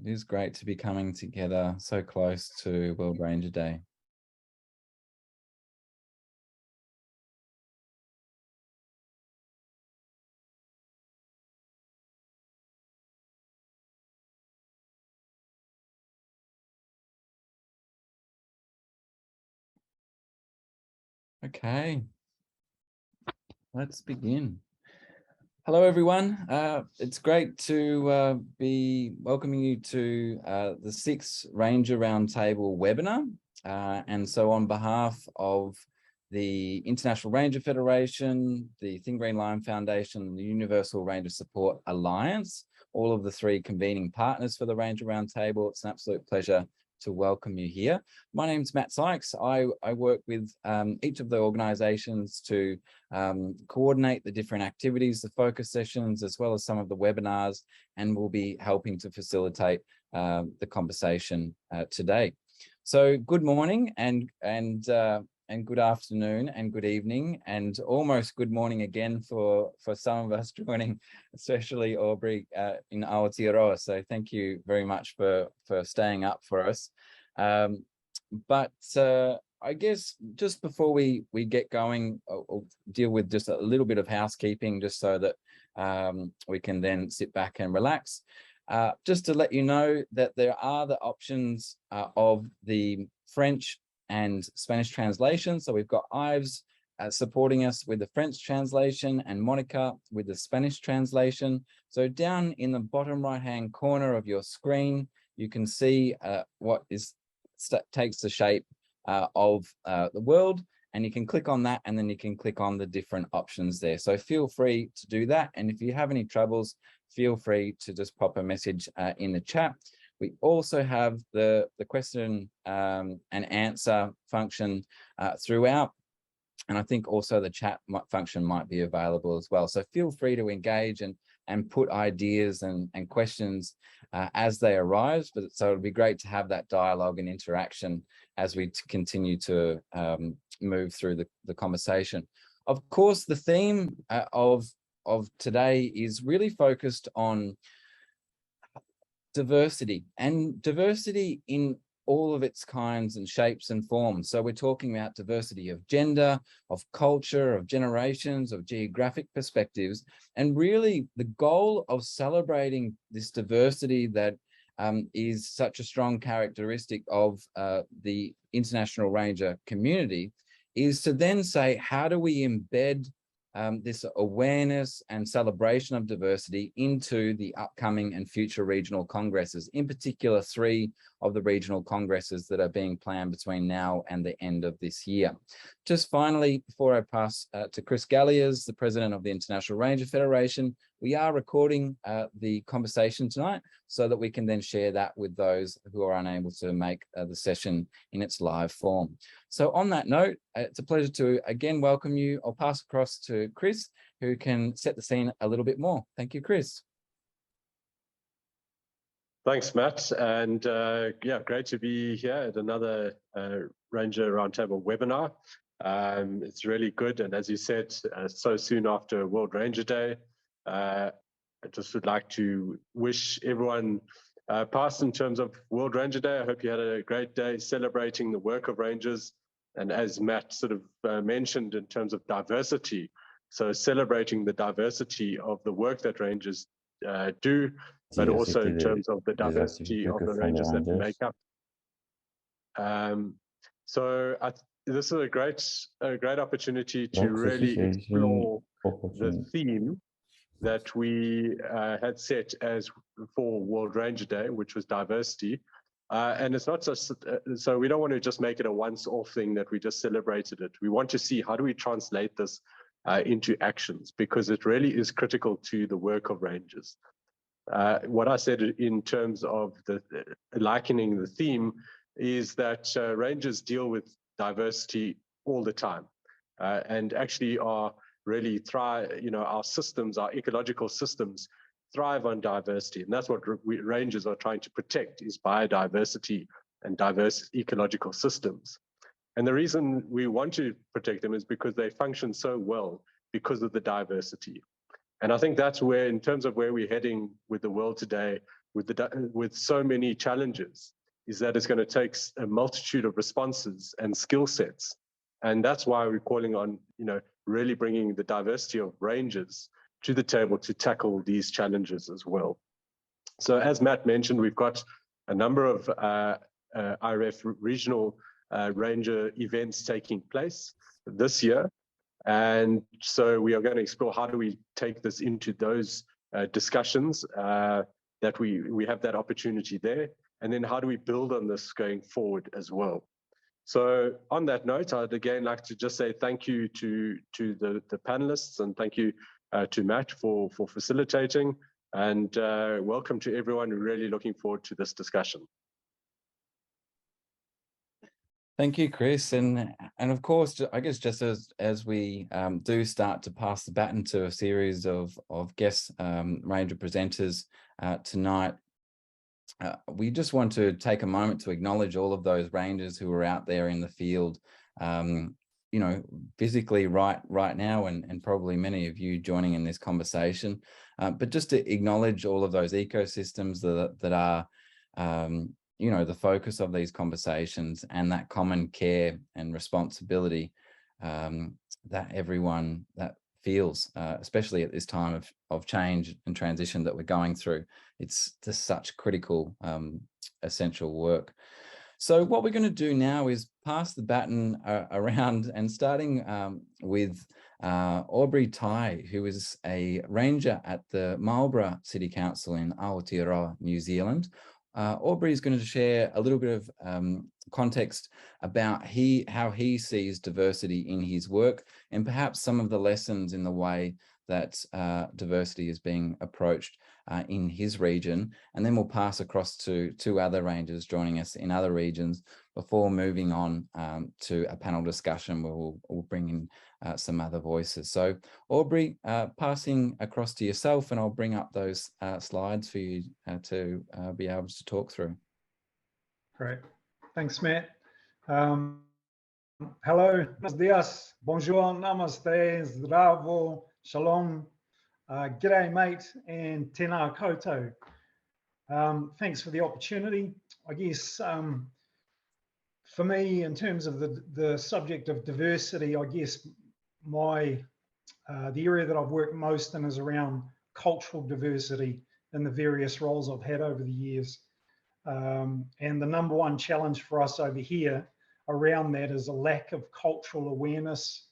It is great to be coming together so close to World Ranger Day. Okay, let's begin. Hello, everyone. It's great to be welcoming you to the 6th Ranger Roundtable webinar. And so on behalf of the International Ranger Federation, the Thin Green Line Foundation, and the Universal Ranger Support Alliance, all of the 3 convening partners for the Ranger Roundtable, it's an absolute pleasure to welcome you here. My name's Matt Sykes. I work with each of the organisations to coordinate the different activities, the focus sessions, as well as some of the webinars, and we'll be helping to facilitate the conversation today. So good morning and good afternoon and good evening and almost good morning again for some of us joining, especially Aubrey in Aotearoa. So thank you very much for staying up for us. But I guess just before we get going, I'll deal with just a little bit of housekeeping just so that we can then sit back and relax. Just to let you know that there are the options of the French and Spanish translation. So we've got Ives supporting us with the French translation and Monica with the Spanish translation. So down in the bottom right-hand corner of your screen, you can see what takes the shape of the world, and you can click on that, and then you can click on the different options there. So feel free to do that. And if you have any troubles, feel free to just pop a message in the chat. We also have the question and answer function throughout. And I think also the chat function might be available as well. So feel free to engage and put ideas and questions as they arise. But so it'd be great to have that dialogue and interaction as we continue to move through the conversation. Of course, the theme of today is really focused on diversity, and diversity in all of its kinds and shapes and forms. So we're talking about diversity of gender, of culture, of generations, of geographic perspectives, and really the goal of celebrating this diversity that is such a strong characteristic of the International Ranger community is to then say, how do we embed this awareness and celebration of diversity into the upcoming and future regional congresses, in particular 3 of the regional congresses that are being planned between now and the end of this year. Just finally, before I pass to Chris Galliers, the president of the International Ranger Federation, we are recording the conversation tonight so that we can then share that with those who are unable to make the session in its live form. So on that note, it's a pleasure to again welcome you. I'll pass across to Chris, who can set the scene a little bit more. Thank you, Chris. Thanks, Matt. And yeah, great to be here at another Ranger Roundtable webinar. It's really good. And as you said, so soon after World Ranger Day, I just would like to wish everyone past in terms of World Ranger Day. I hope you had a great day celebrating the work of rangers. And as Matt sort of mentioned in terms of diversity, so celebrating the diversity of the work that rangers do, but also in terms of the diversity of the rangers that make up. So this is a great opportunity to really explore the theme that we had set as for World Ranger Day, which was diversity. And it's not just, so we don't want to just make it a once-off thing that we just celebrated it. We want to see how do we translate this into actions, because it really is critical to the work of rangers. What I said in terms of the likening the theme is that rangers deal with diversity all the time, and actually are really thrive. You know, our systems, our ecological systems, thrive on diversity, and that's what rangers are trying to protect: is biodiversity and diverse ecological systems. And the reason we want to protect them is because they function so well because of the diversity. And I think that's where, in terms of where we're heading with the world today, with so many challenges is that it's going to take a multitude of responses and skill sets. And that's why we're calling on, really bringing the diversity of ranges to the table to tackle these challenges as well. So as Matt mentioned, we've got a number of IRF regional ranger events taking place this year. And so we are going to explore how do we take this into those discussions that we have that opportunity there. And then how do we build on this going forward as well? So on that note, I'd again like to just say thank you to the panelists, and thank you to Matt for facilitating, and welcome to everyone. We're really looking forward to this discussion. Thank you, Chris. And of course, I guess just as we do start to pass the baton to a series of guest ranger presenters tonight, we just want to take a moment to acknowledge all of those rangers who are out there in the field, physically right now, and probably many of you joining in this conversation, but just to acknowledge all of those ecosystems that are, the focus of these conversations, and that common care and responsibility that everyone that feels, especially at this time of change and transition that we're going through. It's just such critical, essential work. So what we're going to do now is pass the baton around, and starting with Aubrey Tai, who is a ranger at the Marlborough City Council in Aotearoa, New Zealand. Aubrey is going to share a little bit of context about how he sees diversity in his work, and perhaps some of the lessons in the way that diversity is being approached in his region. And then we'll pass across to two other rangers joining us in other regions before moving on to a panel discussion where we'll bring in some other voices. So Aubrey, passing across to yourself, and I'll bring up those slides for you to be able to talk through. Great. Thanks, Matt. Hello, buenos dias, bonjour, namaste, zdravo, shalom, g'day, mate, and tēnā koutou. Thanks for the opportunity. I guess for me, in terms of the subject of diversity, I guess the area that I've worked most in is around cultural diversity in the various roles I've had over the years. And the number one challenge for us over here around that is a lack of cultural awareness,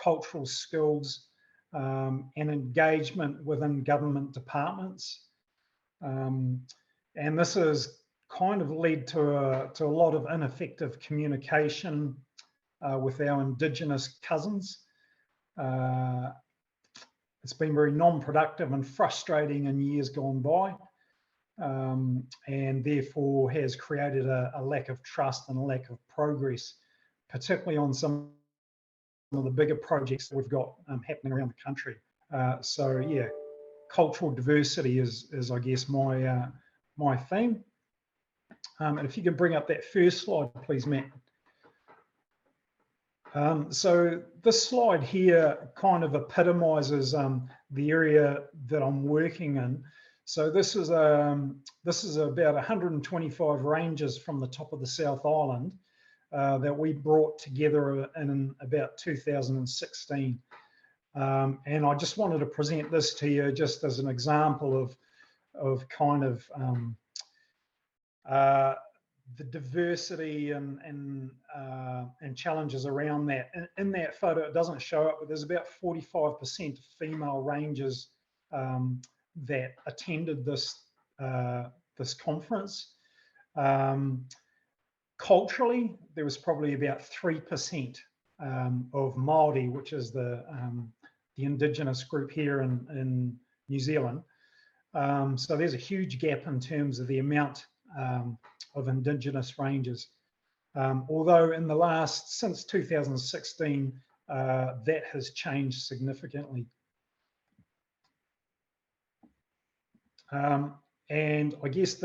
cultural skills, and engagement within government departments. And this has kind of led to a lot of ineffective communication with our Indigenous cousins. It's been very non-productive and frustrating in years gone by, and therefore has created a lack of trust and a lack of progress, particularly on some of the bigger projects that we've got happening around the country. So yeah, cultural diversity is I guess my theme. And if you can bring up that first slide, please, Matt. So this slide here kind of epitomizes the area that I'm working in. So this is about 125 rangers from the top of the South Island that we brought together in about 2016. And I just wanted to present this to you just as an example of kind of the diversity and challenges around that. In that photo, it doesn't show up, but there's about 45% of female rangers that attended this conference. Culturally, there was probably about 3% of Māori, which is the Indigenous group here in New Zealand. So there's a huge gap in terms of the amount of Indigenous rangers. Although since 2016, that has changed significantly. And I guess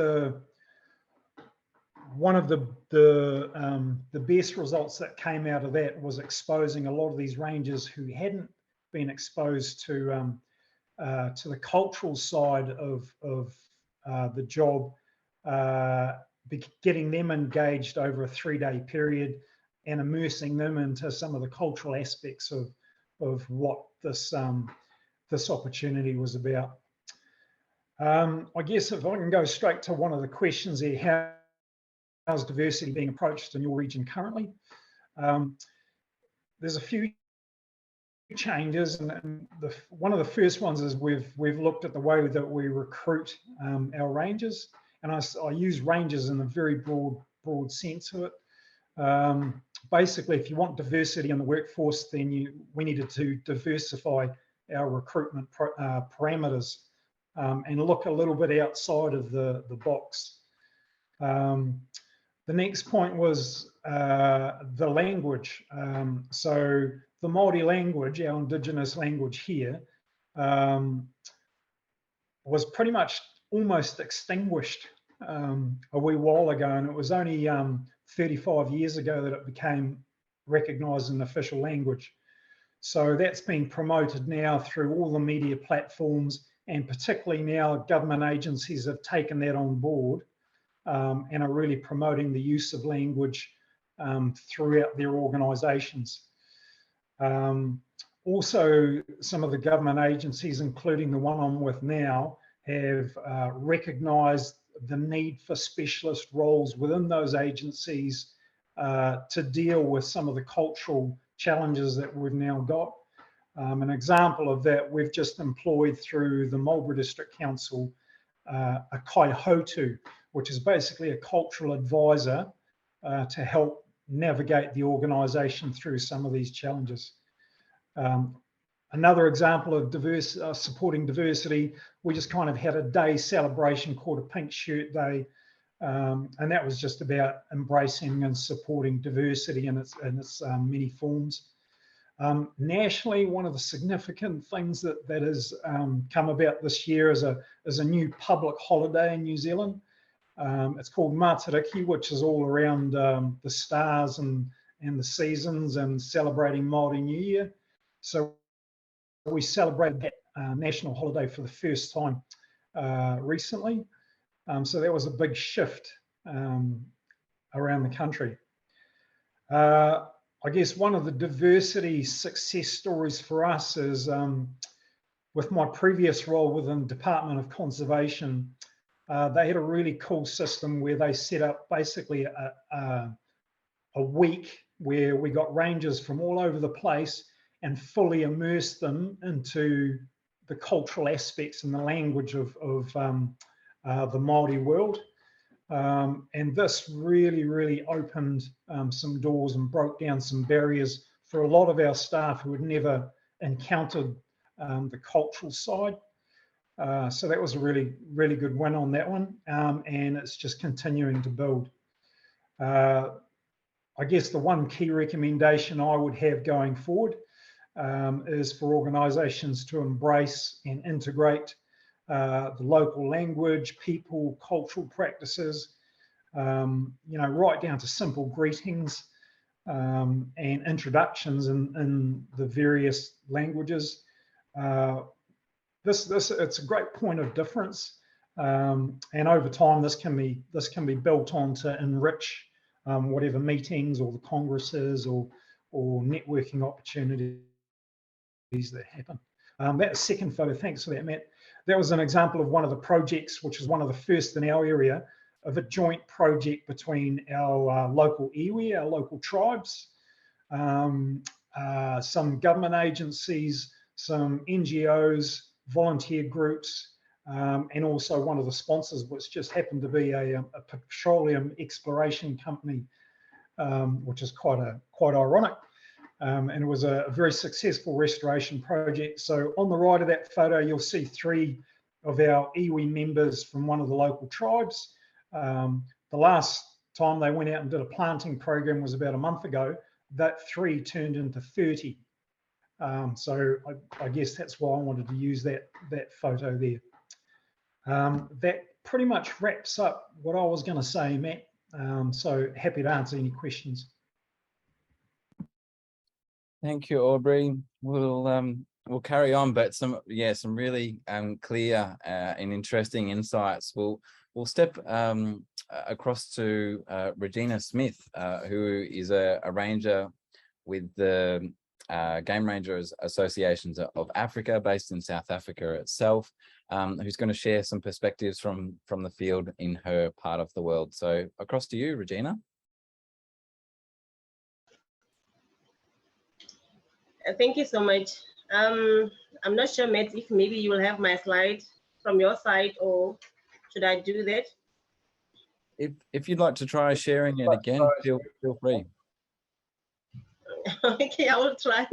one of the best results that came out of that was exposing a lot of these rangers who hadn't been exposed to the cultural side of the job, getting them engaged over a 3-day period and immersing them into some of the cultural aspects of what this opportunity was about. I guess if I can go straight to one of the questions here, how's diversity being approached in your region currently? There's a few changes, and one of the first ones is we've looked at the way that we recruit our rangers, and I use rangers in a very broad sense of it. Basically, if you want diversity in the workforce, then we needed to diversify our recruitment parameters and look a little bit outside of the box. The next point was the language. So the Māori language, our Indigenous language here, was pretty much almost extinguished a wee while ago, and it was only 35 years ago that it became recognised as an official language. So that's been promoted now through all the media platforms, and particularly now government agencies have taken that on board and are really promoting the use of language throughout their organisations. Also, some of the government agencies, including the one I'm with now, have recognised the need for specialist roles within those agencies to deal with some of the cultural challenges that we've now got. An example of that, we've just employed through the Marlborough District Council a kaihotu, which is basically a cultural advisor to help navigate the organisation through some of these challenges. Another example of supporting diversity, we just kind of had a day celebration called a Pink Shirt Day, and that was just about embracing and supporting diversity in its many forms. Nationally, one of the significant things that has come about this year is a new public holiday in New Zealand. It's called Matariki, which is all around the stars and the seasons and celebrating Māori New Year. So we celebrated that national holiday for the first time recently. So that was a big shift around the country. I guess one of the diversity success stories for us is with my previous role within the Department of Conservation, they had a really cool system where they set up basically a week where we got rangers from all over the place and fully immersed them into the cultural aspects and the language of the Māori world. And this really opened some doors and broke down some barriers for a lot of our staff who had never encountered the cultural side. So that was a really good win on that one, and it's just continuing to build. I guess the one key recommendation I would have going forward is for organisations to embrace and integrate the local language, people, cultural practices, right down to simple greetings and introductions in the various languages. It's a great point of difference, and over time this can be built on to enrich whatever meetings or the congresses or networking opportunities that happen. That second photo, thanks for that, Matt. That was an example of one of the projects, which is one of the first in our area, of a joint project between our local iwi, our local tribes, some government agencies, some NGOs, volunteer groups, and also one of the sponsors, which just happened to be a petroleum exploration company, which is quite ironic. And it was a very successful restoration project. So on the right of that photo, you'll see 3 of our iwi members from one of the local tribes. The last time they went out and did a planting program was about a month ago. That 3 turned into 30. So I guess that's why I wanted to use that photo there. That pretty much wraps up what I was going to say, Matt. So happy to answer any questions. Thank you, Aubrey. We'll we'll carry on, but some really clear and interesting insights. We'll step across to Regina Smith, who is a ranger with the Game Rangers Associations of Africa, based in South Africa itself, who's going to share some perspectives from the field in her part of the world. So across to you, Regina. Thank you so much. I'm not sure, Matt, if maybe you will have my slide from your side, or should I do that? If you'd like to try sharing it again, feel free. Okay, I will try.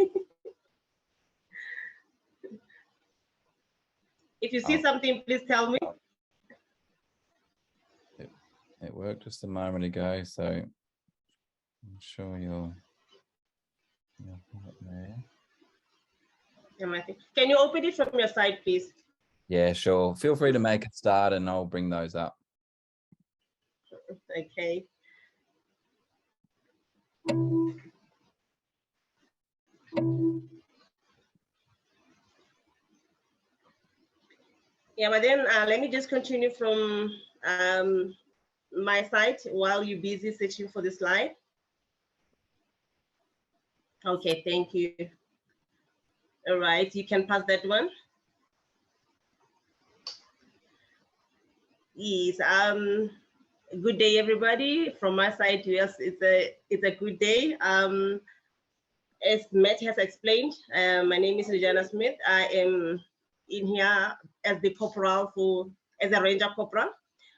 If you see something, please tell me. It worked just a moment ago, so I'm sure you'll there. Can you open it from your side, please? Yeah, sure. Feel free to make a start and I'll bring those up. Okay. Yeah, but then let me just continue from my side while you're busy searching for the slide. Okay, thank you. All right, you can pass that one. Yes, good day, everybody. From my side, yes, it's a good day. As Matt has explained, my name is Regina Smith. I am in here as the corporal as a ranger corporal.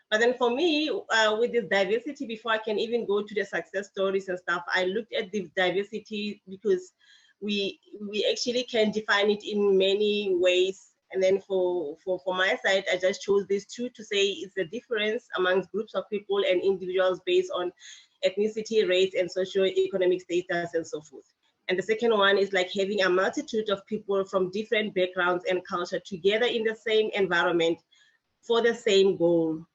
But then for me, with this diversity, before I can even go to the success stories and stuff, I looked at the diversity because we actually can define it in many ways. And then for my side, I just chose these two to say it's a difference amongst groups of people and individuals based on ethnicity, race, and socio-economic status and so forth. And the second one is like having a multitude of people from different backgrounds and culture together in the same environment for the same goal.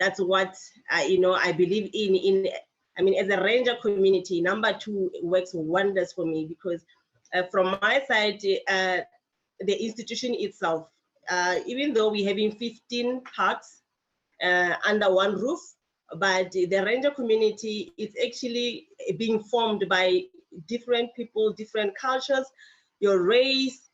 That's what I believe in. I mean, as a ranger community, number two works wonders for me because from my side, the institution itself, even though we're having 15 parks under one roof, but the ranger community is actually being formed by different people, different cultures, your race,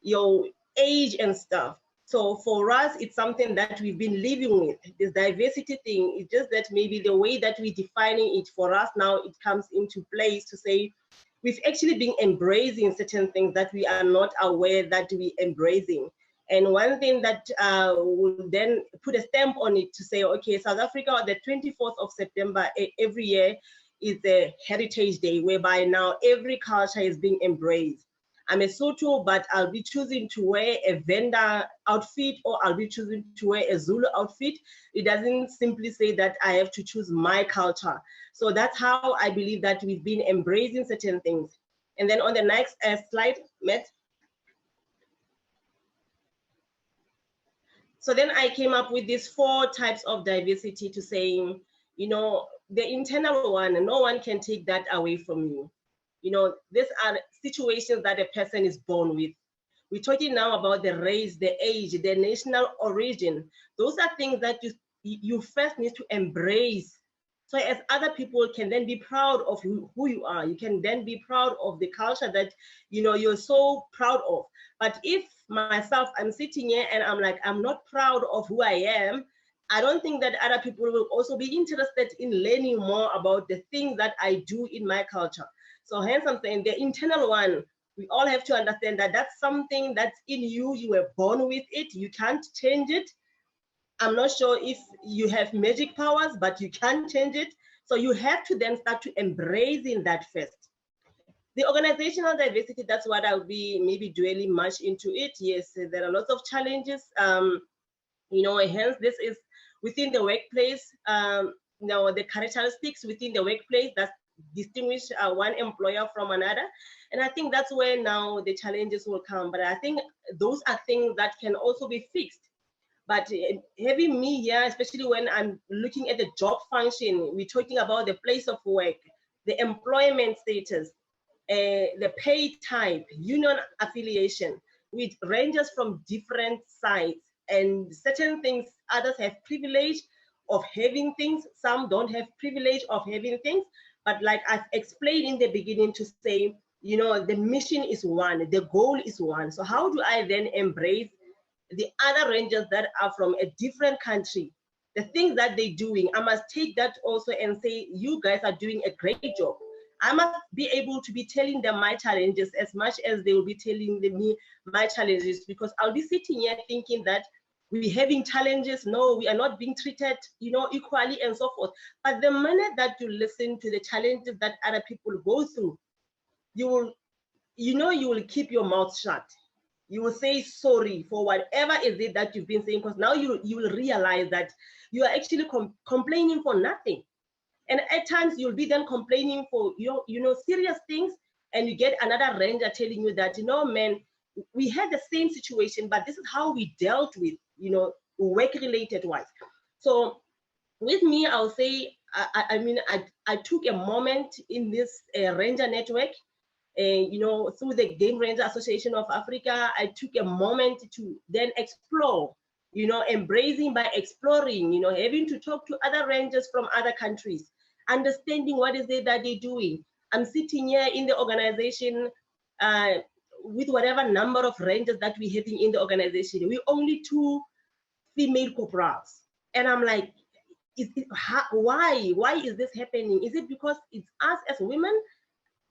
your age and stuff. So for us, it's something that we've been living with. This diversity thing, it's just that maybe the way that we're defining it for us now, it comes into place to say, we've actually been embracing certain things that we are not aware that we're embracing. And one thing that will then put a stamp on it to say, okay, South Africa, the 24th of September every year is the Heritage Day, whereby now every culture is being embraced. I'm a Sotho, but I'll be choosing to wear a Venda outfit or I'll be choosing to wear a Zulu outfit. It doesn't simply say that I have to choose my culture. So that's how I believe that we've been embracing certain things. And then on the next slide, Matt. So then I came up with these 4 types of diversity to saying, the internal one, no one can take that away from you. These are situations that a person is born with. We're talking now about the race, the age, the national origin. Those are things that you first need to embrace. So as other people can then be proud of who you are. You can then be proud of the culture that you're so proud of. But if myself, I'm sitting here and I'm like, I'm not proud of who I am, I don't think that other people will also be interested in learning more about the things that I do in my culture. So hence I'm saying the internal one, we all have to understand that that's something that's in you. You were born with it. You can't change it. I'm not sure if you have magic powers, but you can change it. So you have to then start to embracing that first. The organizational diversity, that's what I'll be maybe dwelling much into it. Yes, there are lots of challenges. Hence this is within the workplace. The characteristics within the workplace that distinguish one employer from another. And I think that's where now the challenges will come. But I think those are things that can also be fixed. But having me here, especially when I'm looking at the job function, we're talking about the place of work, the employment status. the pay type, union affiliation, with rangers from different sides, and certain things, others have privilege of having things, some don't have privilege of having things. But like I've explained in the beginning to say, you know, the mission is one, the goal is one. So how do I then embrace the other rangers that are from a different country? The things that they're doing, I must take that also and say, you guys are doing a great job. I must be able to be telling them my challenges as much as they will be telling me my challenges, because I'll be sitting here thinking that we're having challenges. No, we are not being treated, you know, equally and so forth. But the minute that you listen to the challenges that other people go through, you will, you know, you will keep your mouth shut. You will say sorry for whatever is it that you've been saying, because now you will realize that you are actually complaining for nothing. And at times you'll be then complaining for serious things, and you get another ranger telling you that, you know, man, we had the same situation, but this is how we dealt with, you know, work related wise. So with me, I'll say, I took a moment in this ranger network, you know, through the Game Ranger Association of Africa. I took a moment to then explore, you know, embracing by exploring, you know, having to talk to other rangers from other countries, understanding what is it that they're doing. I'm sitting here in the organization with whatever number of rangers that we're having in the organization. We're only 2 female corporals. And I'm like, why is this happening? Is it because it's us as women?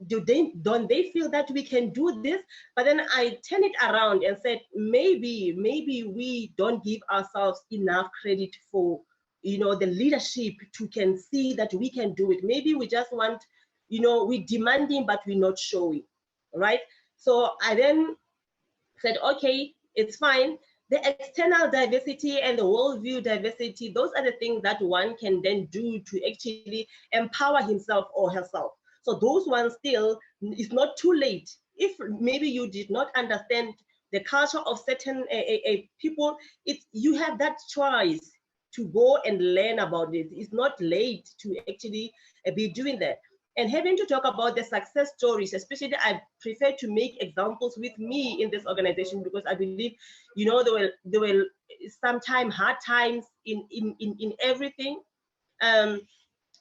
Don't they feel that we can do this? But then I turn it around and said, maybe we don't give ourselves enough credit for, you know, the leadership to can see that we can do it. Maybe we just want, you know, we're demanding, but we're not showing, right? So I then said, okay, it's fine. The external diversity and the worldview diversity, those are the things that one can then do to actually empower himself or herself. So those ones still, it's not too late. If maybe you did not understand the culture of certain people, you have that choice to go and learn about it. It's not late to actually be doing that. And having to talk about the success stories, especially I prefer to make examples with me in this organization, because I believe, you know, there were sometimes hard times in everything.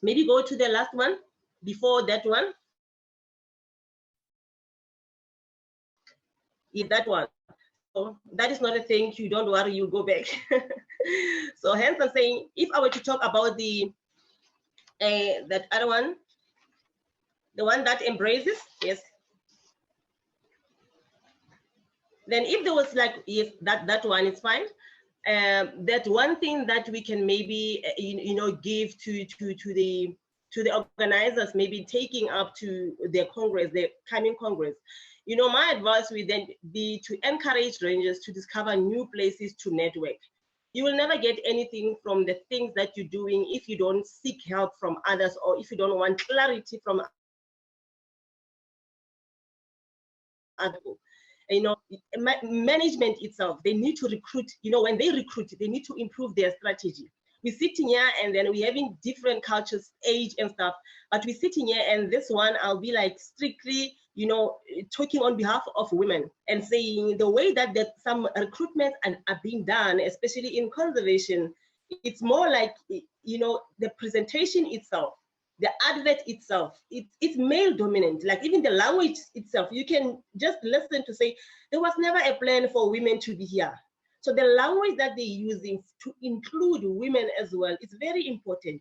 Maybe go to the last one before that one. Yeah, that one. So that is not a thing. You don't worry, you go back. So hence I'm saying, if I were to talk about the that other one, the one that embraces, yes. Then if there was like, yes, that one is fine. That one thing that we can maybe you know, give to the organizers, maybe taking up to their Congress, their coming Congress. You know, my advice would then be to encourage rangers to discover new places to network. You will never get anything from the things that you're doing if you don't seek help from others, or if you don't want clarity from other people. You know, management itself, they need to recruit. You know, when they recruit, they need to improve their strategy. We're sitting here and then we're having different cultures, age and stuff, but we're sitting here, and this one, I'll be like strictly, you know, talking on behalf of women and saying the way that some recruitment are being done, especially in conservation, it's more like, you know, the presentation itself, the advert itself, it's male dominant. Like even the language itself, you can just listen to say, there was never a plan for women to be here. So the language that they're using to include women as well is very important.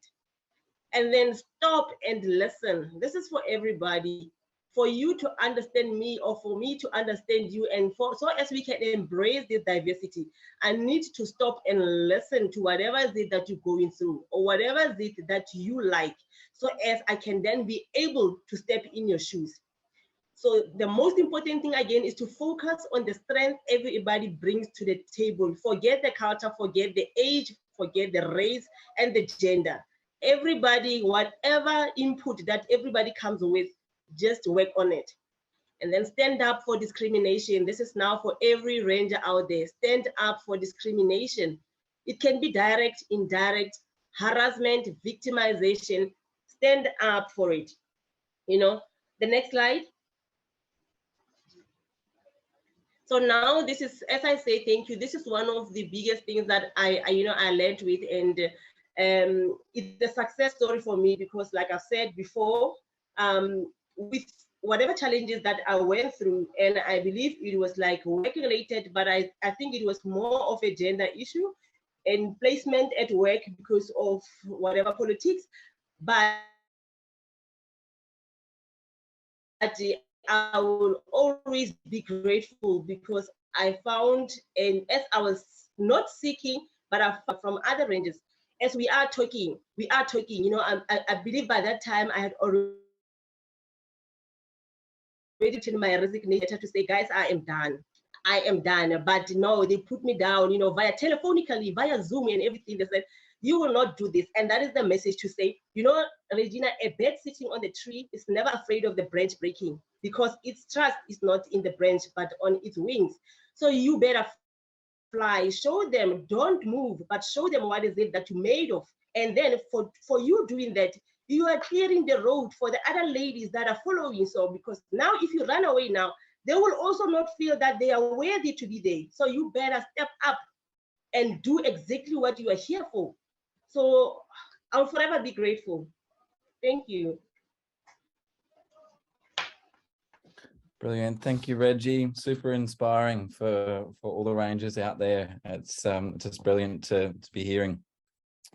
And then stop and listen. This is for everybody, for you to understand me or for me to understand you, and so as we can embrace this diversity. I need to stop and listen to whatever is it that you're going through, or whatever is it that you like, so as I can then be able to step in your shoes. So the most important thing again is to focus on the strength everybody brings to the table. Forget the culture, forget the age, forget the race and the gender. Everybody, whatever input that everybody comes with, just work on it. And then stand up for discrimination. This is now for every ranger out there. Stand up for discrimination. It can be direct, indirect, harassment, victimization. Stand up for it. You know, the next slide. So now this is, as I say, thank you. This is one of the biggest things that I learned with, and it's a success story for me because, like I said before, with whatever challenges that I went through, and I believe it was like work related, but I think it was more of a gender issue and placement at work because of whatever politics. But I will always be grateful because I found, and as I was not seeking, but I found from other ranges, as we are talking, you know, I believe by that time I had already written my resignation to say, guys, I am done. But no, they put me down, you know, via telephonically, via Zoom and everything. They said, you will not do this. And that is the message to say, you know, Regina, a bird sitting on the tree is never afraid of the branch breaking because its trust is not in the branch, but on its wings. So you better fly, show them, don't move, but show them what is it that you're made of. And then for you doing that, you are clearing the road for the other ladies that are following. So because now if you run away now, they will also not feel that they are worthy to be there. So you better step up and do exactly what you are here for. So I'll forever be grateful. Thank you. Brilliant. Thank you, Reggie. Super inspiring for all the rangers out there. It's just brilliant to be hearing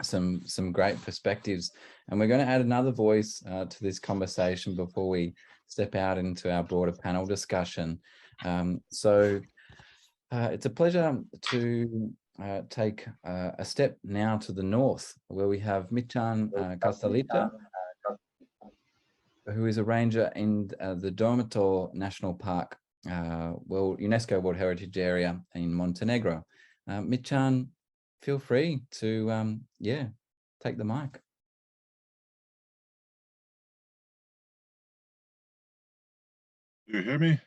some great perspectives. And we're going to add another voice to this conversation before we step out into our broader panel discussion. So it's a pleasure to take a step now to the north, where we have Michan Kastalita, who is a ranger in the Dormitor National Park, UNESCO World Heritage Area in Montenegro. Michan, feel free to, take the mic. Do you hear me?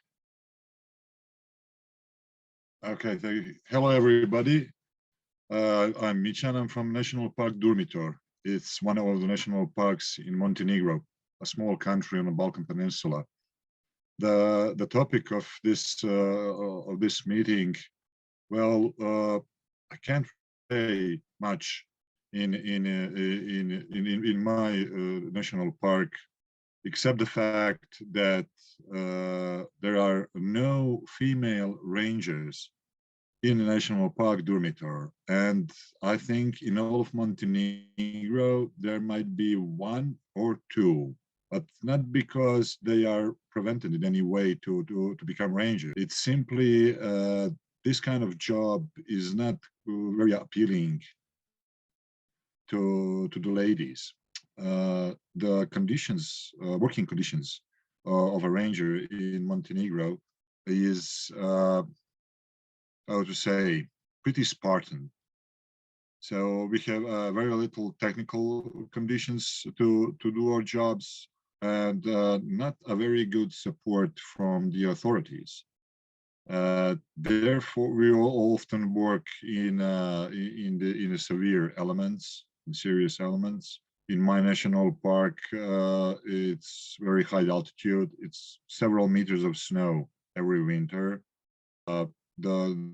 Okay, thank you. Hello, everybody. I'm Michan. I'm from National Park Durmitor. It's one of the national parks in Montenegro, a small country on the Balkan Peninsula. The topic of this meeting, well, I can't say much in my national park, except the fact that there are no female rangers in the National Park Durmitor. And I think in all of Montenegro, there might be one or two, but not because they are prevented in any way to become rangers. It's simply this kind of job is not very appealing to the ladies. The conditions, working conditions of a ranger in Montenegro is, how to say, pretty Spartan. So we have very little technical conditions to do our jobs, and not a very good support from the authorities. Therefore, we all often work in the severe elements, in serious elements. In my national park, it's very high altitude. It's several meters of snow every winter. The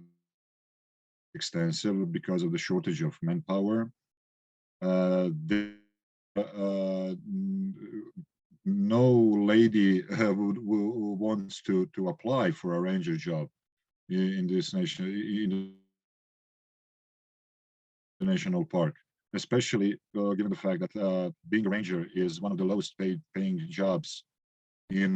extensive because of the shortage of manpower. No lady wants to apply for a ranger job in this nation, in the national park, especially given the fact that being a ranger is one of the lowest paying jobs in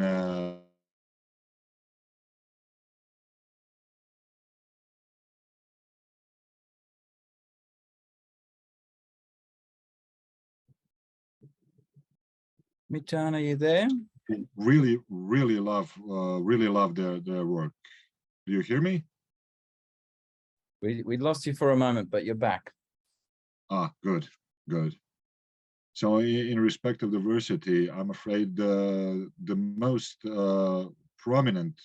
Michan, are you there? really love their work. Do you hear me? We lost you for a moment, but you're back. Ah, good. So in respect of diversity, I'm afraid the most prominent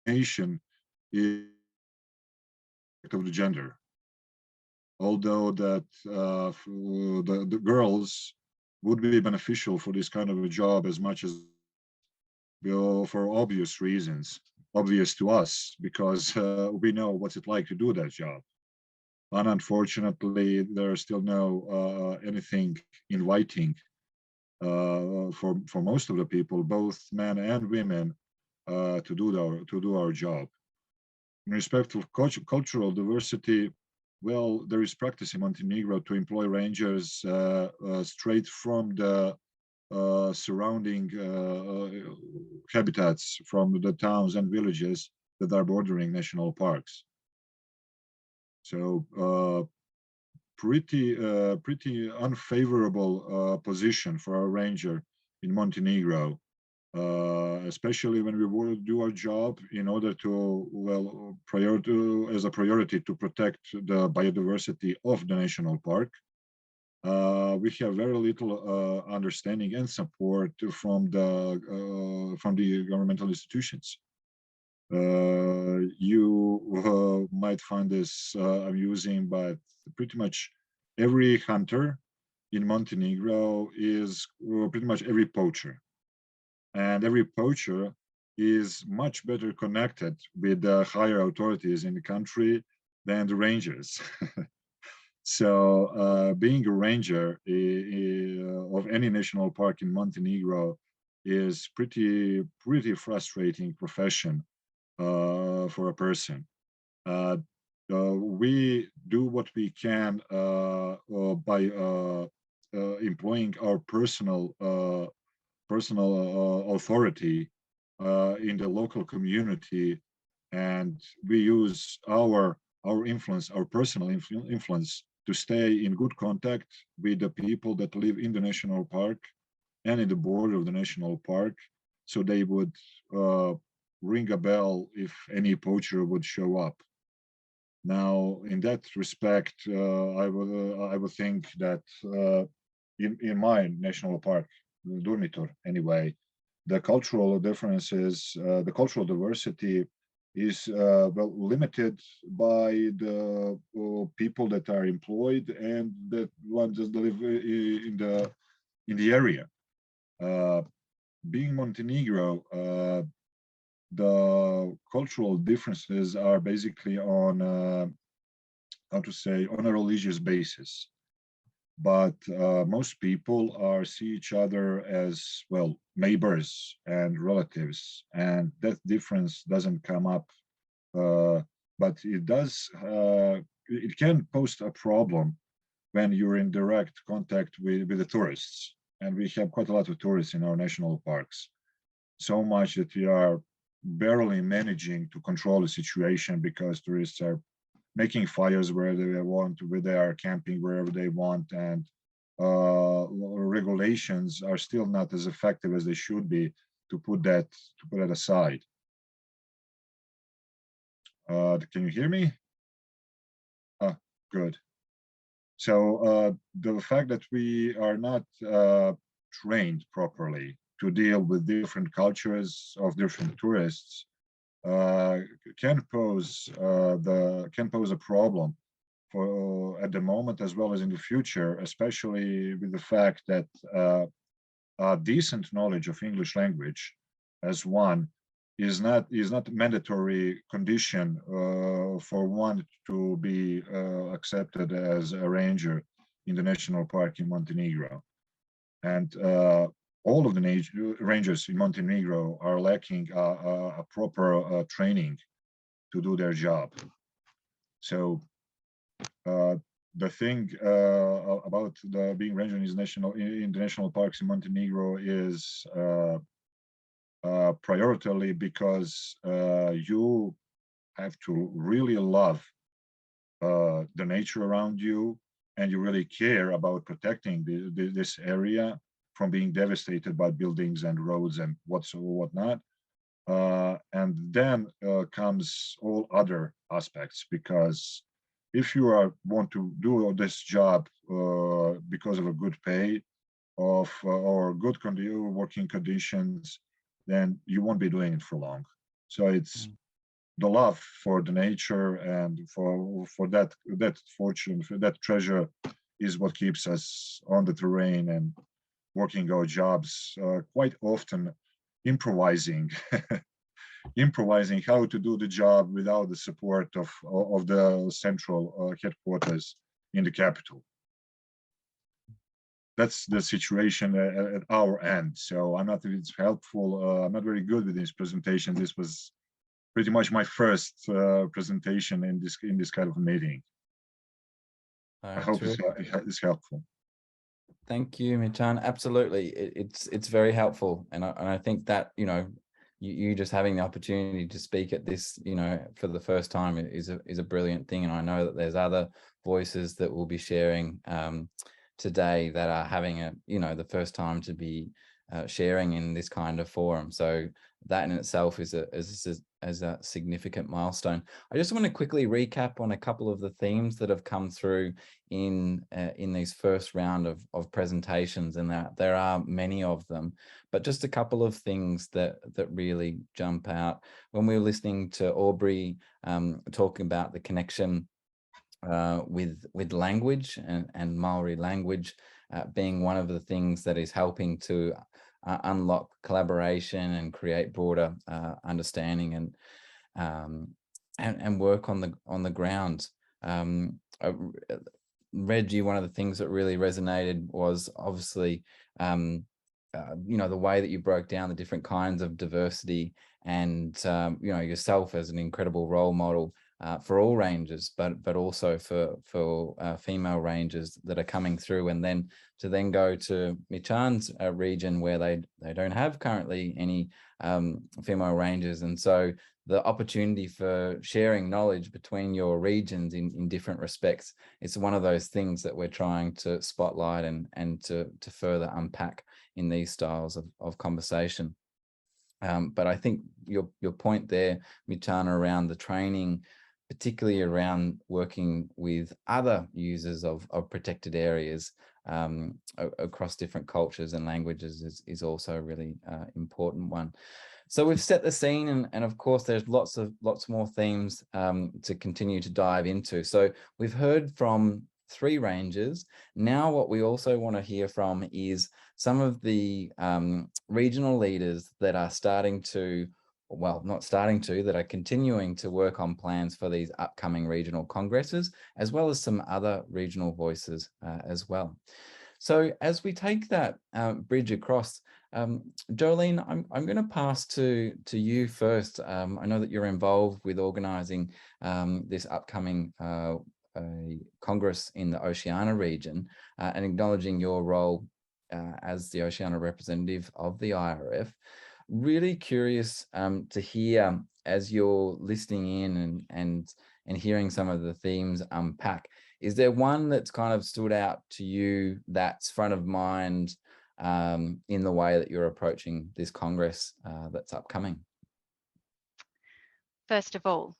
nation is of the gender. Although that the girls would be beneficial for this kind of a job as much as for obvious reasons, obvious to us, because we know what's it like to do that job. And unfortunately, there's still no anything inviting for most of the people, both men and women, to do our job. In respect of cultural diversity, well, there is practice in Montenegro to employ rangers straight from the surrounding habitats, from the towns and villages that are bordering national parks. So pretty unfavorable position for a ranger in Montenegro, especially when we will do our job in order to, well, as a priority to protect the biodiversity of the national park. We have very little understanding and support from the governmental institutions. You might find this amusing, but pretty much every hunter in Montenegro is pretty much every poacher. And every poacher is much better connected with the higher authorities in the country than the rangers. So being a ranger of any national park in Montenegro is pretty frustrating profession for a person. We do what we can by employing our personal authority in the local community, and we use our influence, our personal influence, to stay in good contact with the people that live in the national park and in the border of the national park, so they would ring a bell if any poacher would show up. Now, in that respect, I would think that in my national park, Durmitor anyway, the cultural differences, the cultural diversity is well limited by the people that are employed and that ones that live in the area. Being Montenegro, the cultural differences are basically on how to say, on a religious basis. But most people see each other as, well, neighbors and relatives, and that difference doesn't come up. But it does, it can pose a problem when you're in direct contact with the tourists. And we have quite a lot of tourists in our national parks. So much that we are barely managing to control the situation, because tourists are making fires where they want, where they are camping wherever they want, and regulations are still not as effective as they should be to put that aside. Can you hear me? Good. So the fact that we are not trained properly to deal with different cultures of different tourists can pose a problem for at the moment as well as in the future, especially with the fact that a decent knowledge of English language as one is not mandatory condition for one to be accepted as a ranger in the national park in Montenegro. And all of the rangers in Montenegro are lacking a proper training to do their job. So the thing about being ranger in the national parks in Montenegro is priority, because you have to really love the nature around you, and you really care about protecting this area from being devastated by buildings and roads and whatnot. And then comes all other aspects, because if you want to do this job because of a good pay or good working conditions, then you won't be doing it for long. So it's the love for the nature and for that fortune, for that treasure, is what keeps us on the terrain and working our jobs. Quite often improvising, improvising how to do the job without the support of the central headquarters in the capital. That's the situation at our end. So I'm not really helpful. I'm not very good with this presentation. This was pretty much my first presentation in this kind of meeting. I hope it's helpful. Thank you, Michan. Absolutely, it's very helpful, and I think that you just having the opportunity to speak at this for the first time is a brilliant thing, and I know that there's other voices that will be sharing today that are having the first time to be sharing in this kind of forum. So that in itself is a significant milestone. I just want to quickly recap on a couple of the themes that have come through in these first round of presentations, and there are many of them, but just a couple of things that really jump out. When we were listening to Aubrey talking about the connection with language and Maori language being one of the things that is helping to unlock collaboration and create broader understanding and work on the ground. Reggie, one of the things that really resonated was obviously the way that you broke down the different kinds of diversity and yourself as an incredible role model for all rangers, but also for female rangers that are coming through, and then to go to Michan's region where they don't have currently any female rangers, and so the opportunity for sharing knowledge between your regions in different respects, it's one of those things that we're trying to spotlight and to further unpack in these styles of conversation. But I think your point there, Michana, around the training, particularly around working with other users of protected areas across different cultures and languages is also a really important one. So we've set the scene, and of course there's lots more themes to continue to dive into. So we've heard from 3 rangers. Now what we also want to hear from is some of the regional leaders that are that are continuing to work on plans for these upcoming regional congresses, as well as some other regional voices as well. So as we take that bridge across, Jolene, I'm going to pass to you first. I know that you're involved with organising this upcoming Congress in the Oceania region, and acknowledging your role as the Oceania representative of the IRF. Really curious to hear, as you're listening in and hearing some of the themes unpack, is there one that's kind of stood out to you that's front of mind in the way that you're approaching this Congress that's upcoming? First of all,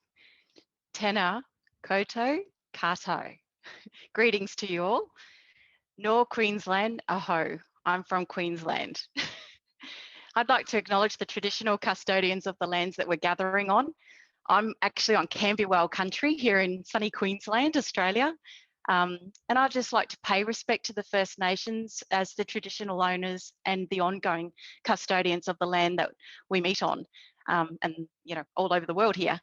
tēnā koutou katoa. Greetings to you all. Nor Queensland, aho. I'm from Queensland. I'd like to acknowledge the traditional custodians of the lands that we're gathering on. I'm actually on Camberwell country here in sunny Queensland, Australia. And I'd just like to pay respect to the First Nations as the traditional owners and the ongoing custodians of the land that we meet on, and all over the world here.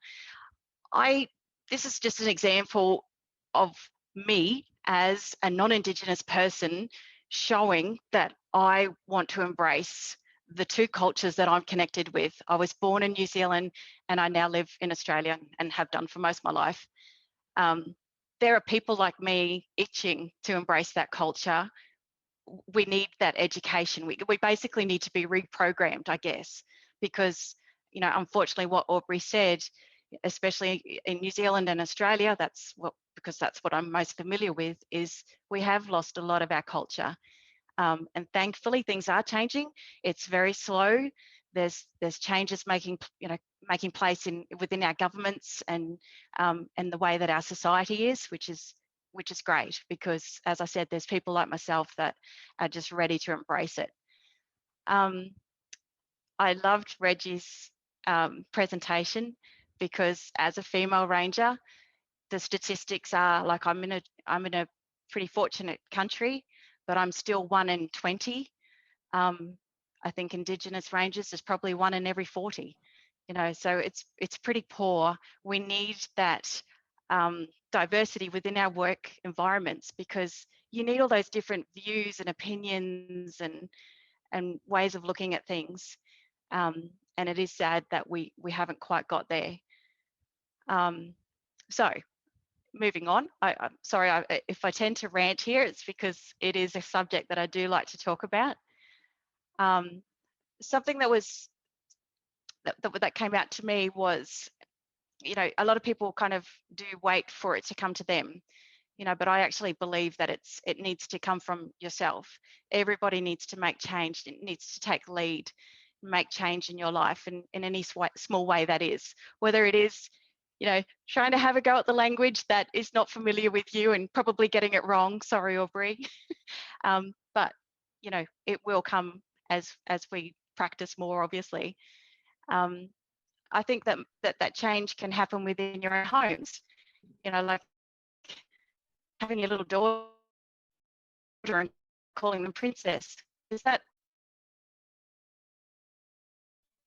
This is just an example of me as a non-Indigenous person showing that I want to embrace the 2 cultures that I'm connected with. I was born in New Zealand and I now live in Australia and have done for most of my life. There are people like me itching to embrace that culture. We need that education. We basically need to be reprogrammed, I guess, because, unfortunately what Aubrey said, especially in New Zealand and Australia, because that's what I'm most familiar with, is we have lost a lot of our culture. And thankfully things are changing. It's very slow. There's changes making place within our governments and the way that our society is, which is great, because as I said, there's people like myself that are just ready to embrace it. I loved Reggie's presentation, because as a female ranger, the statistics are like, I'm in a pretty fortunate country, but I'm still 1 in 20. I think Indigenous rangers is probably 1 in every 40. You know, so it's pretty poor. We need that diversity within our work environments, because you need all those different views and opinions and ways of looking at things. And it is sad that we haven't quite got there. So moving on, I'm sorry if I tend to rant here, it's because it is a subject that I do like to talk about. Something that came out to me was, you know, a lot of people kind of do wait for it to come to them, you know, but I actually believe that it needs to come from yourself. Everybody needs to make change. It needs to take lead, make change in your life, and in any small way that is, whether it is, you know, trying to have a go at the language that is not familiar with you and probably getting it wrong. Sorry, Aubrey. But, you know, it will come as we practice more, obviously. I think that change can happen within your own homes, you know, like having your little daughter and calling them princess. Is that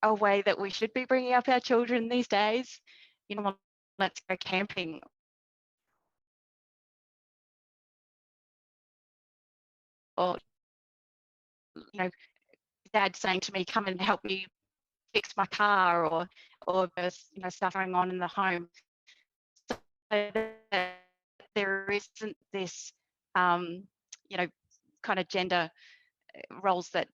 a way that we should be bringing up our children these days? You know, let's go camping. Or, you know, dad saying to me, come and help me fix my car, or there's, you know, stuff going on in the home. So that there isn't this, you know, kind of gender roles that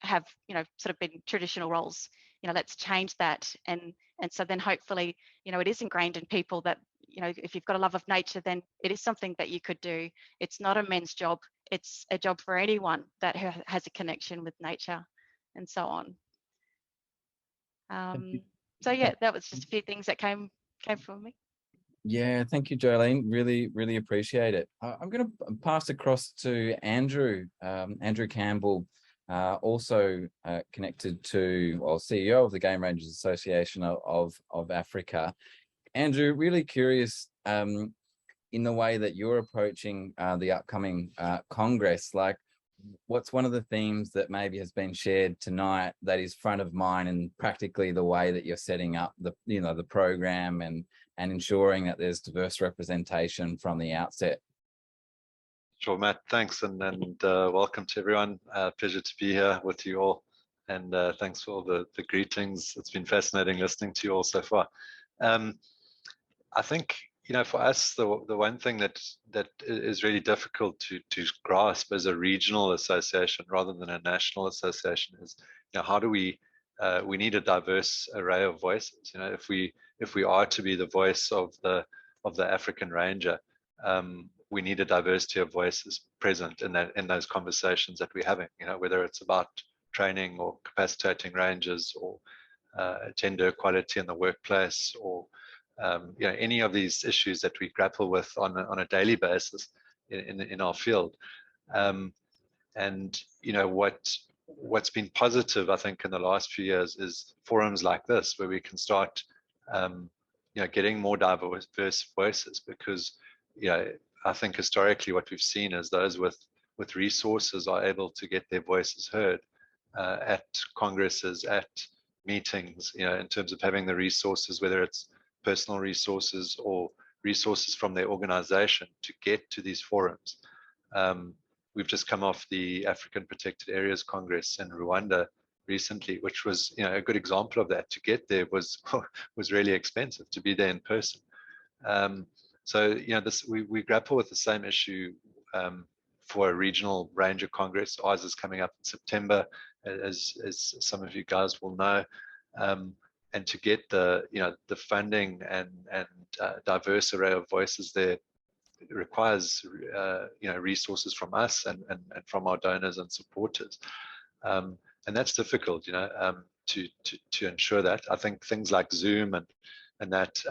have, you know, sort of been traditional roles. You know, let's change that. And so then hopefully, you know, it is ingrained in people that, you know, if you've got a love of nature, then it is something that you could do. It's not a men's job. It's a job for anyone that has a connection with nature, and so on. So yeah, that was just a few things that came from me. Yeah, thank you, Jolene. Really appreciate it. I'm going to pass across to Andrew, Andrew Campbell, also connected to, well, CEO of the Game Rangers Association of Africa. Andrew, really curious in the way that you're approaching the upcoming Congress, like what's one of the themes that maybe has been shared tonight that is front of mind, and practically the way that you're setting up the, you know, the program and ensuring that there's diverse representation from the outset? Sure, Matt, thanks, and welcome to everyone. Pleasure to be here with you all, and thanks for all the greetings. It's been fascinating listening to you all so far. I think, you know, for us, the one thing that is really difficult to grasp as a regional association rather than a national association is, you know, how do we need a diverse array of voices. You know, if we are to be the voice of the African Ranger, we need a diversity of voices present in those conversations that we're having. You know, whether it's about training or capacitating rangers, or gender equality in the workplace, or you know, any of these issues that we grapple with on a daily basis in our field. And you know, what's been positive, I think, in the last few years is forums like this, where we can start you know, getting more diverse voices, because, you know, I think historically what we've seen is those with resources are able to get their voices heard at congresses, at meetings, you know, in terms of having the resources, whether it's personal resources or resources from their organization to get to these forums. We've just come off the African Protected Areas Congress in Rwanda recently, which was, you know, a good example of that. To get there was really expensive, to be there in person. So, you know, we grapple with the same issue for a regional ranger congress. Ours is coming up in September, as some of you guys will know. And to get the, you know, the funding and diverse array of voices there, it requires you know, resources from us and from our donors and supporters, and that's difficult, you know, to ensure that. I think things like Zoom and that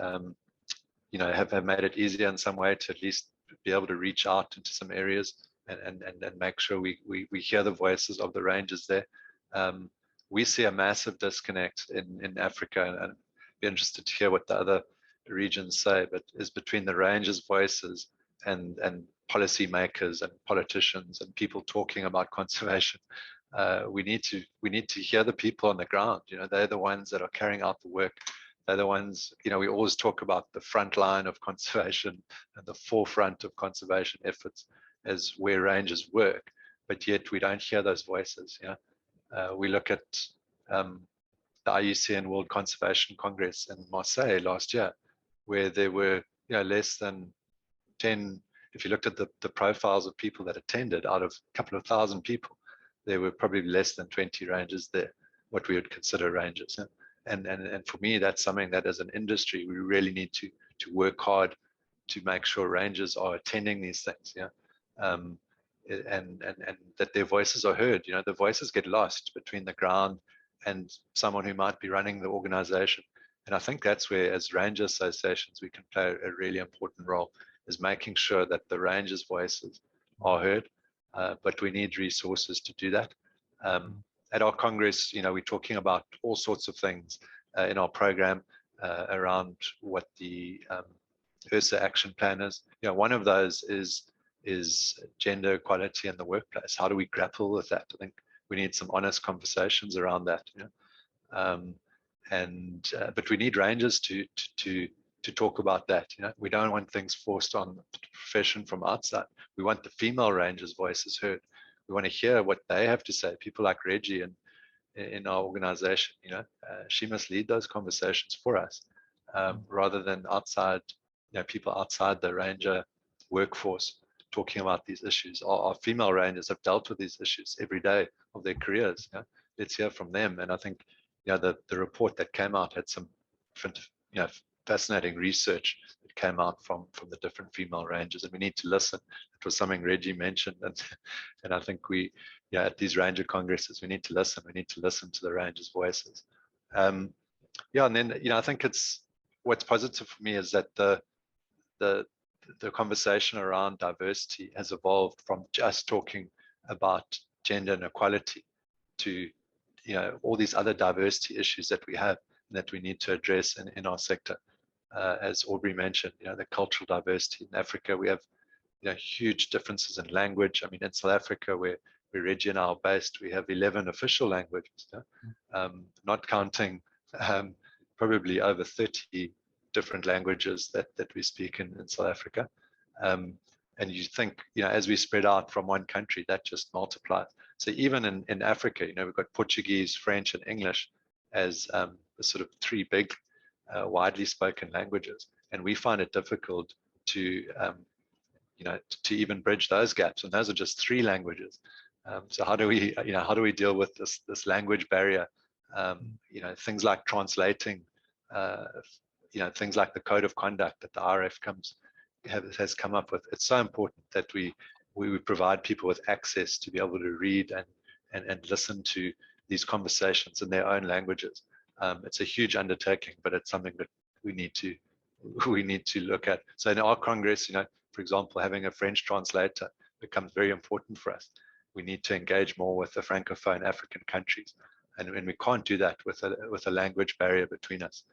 you know, have made it easier in some way to at least be able to reach out into some areas and make sure we hear the voices of the rangers there. We see a massive disconnect in Africa, and I'd be interested to hear what the other regions say, but is between the rangers' voices and policy makers and politicians and people talking about conservation. We need to hear the people on the ground. You know, they're the ones that are carrying out the work. They're the ones, you know, we always talk about the front line of conservation and the forefront of conservation efforts as where rangers work, but yet we don't hear those voices. You know, we look at the IUCN World Conservation Congress in Marseille last year, where there were, you know, less than 10. If you looked at the profiles of people that attended, out of a couple of thousand people, there were probably less than 20 rangers there, what we would consider rangers. And for me, that's something that as an industry, we really need to work hard to make sure rangers are attending these things. Yeah. And that their voices are heard. You know, the voices get lost between the ground and someone who might be running the organization. And I think that's where, as ranger associations, we can play a really important role, is making sure that the rangers' voices are heard. But we need resources to do that. At our Congress, you know, we're talking about all sorts of things in our program around what the URSA action plan is. You know, one of those is gender equality in the workplace. How do we grapple with that? I think we need some honest conversations around that. You know? But we need rangers to talk about that. You know, we don't want things forced on the profession from outside. We want the female rangers' voices heard. We want to hear what they have to say. People like Reggie in our organization, you know, she must lead those conversations for us, rather than outside, you know, people outside the ranger workforce talking about these issues. Our female rangers have dealt with these issues every day of their careers. You know? Let's hear from them. And I think, you know, the report that came out had some, you know, fascinating research that came out from the different female rangers, and we need to listen. It was something Reggie mentioned, and I think we, yeah, at these ranger congresses, we need to listen. We need to listen to the rangers' voices. Yeah, and then, you know, I think it's, what's positive for me is that the conversation around diversity has evolved from just talking about gender inequality to, you know, all these other diversity issues that we have and that we need to address in our sector. As Aubrey mentioned, you know, the cultural diversity in Africa, we have, you know, huge differences in language. I mean, in South Africa, where Reggie and I are based, we have 11 official languages, not counting probably over 30 different languages that we speak in South Africa. And you think, you know, as we spread out from one country, that just multiplies. So even in Africa, you know, we've got Portuguese, French, and English as the sort of three big widely spoken languages, and we find it difficult to you know, to even bridge those gaps, and those are just three languages. So how do we, you know, how do we deal with this language barrier? You know, things like translating, you know, things like the code of conduct that the RF has come up with. It's so important that we provide people with access to be able to read and listen to these conversations in their own languages. It's a huge undertaking, but it's something that we need to look at. So in our Congress, you know, for example, having a French translator becomes very important for us. We need to engage more with the Francophone African countries, and we can't do that with a language barrier between us.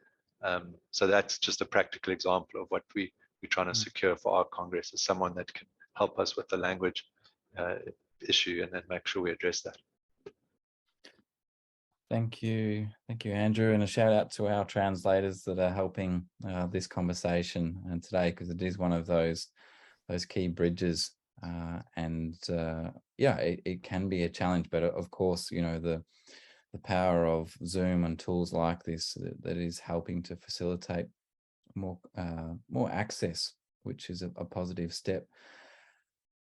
So that's just a practical example of what we're trying to secure for our Congress, is someone that can help us with the language issue, and then make sure we address that. Thank you, Andrew, and a shout out to our translators that are helping this conversation and today, because it is one of those key bridges, and yeah, it can be a challenge, but of course, you know, the power of Zoom and tools like this that is helping to facilitate more access, which is a positive step.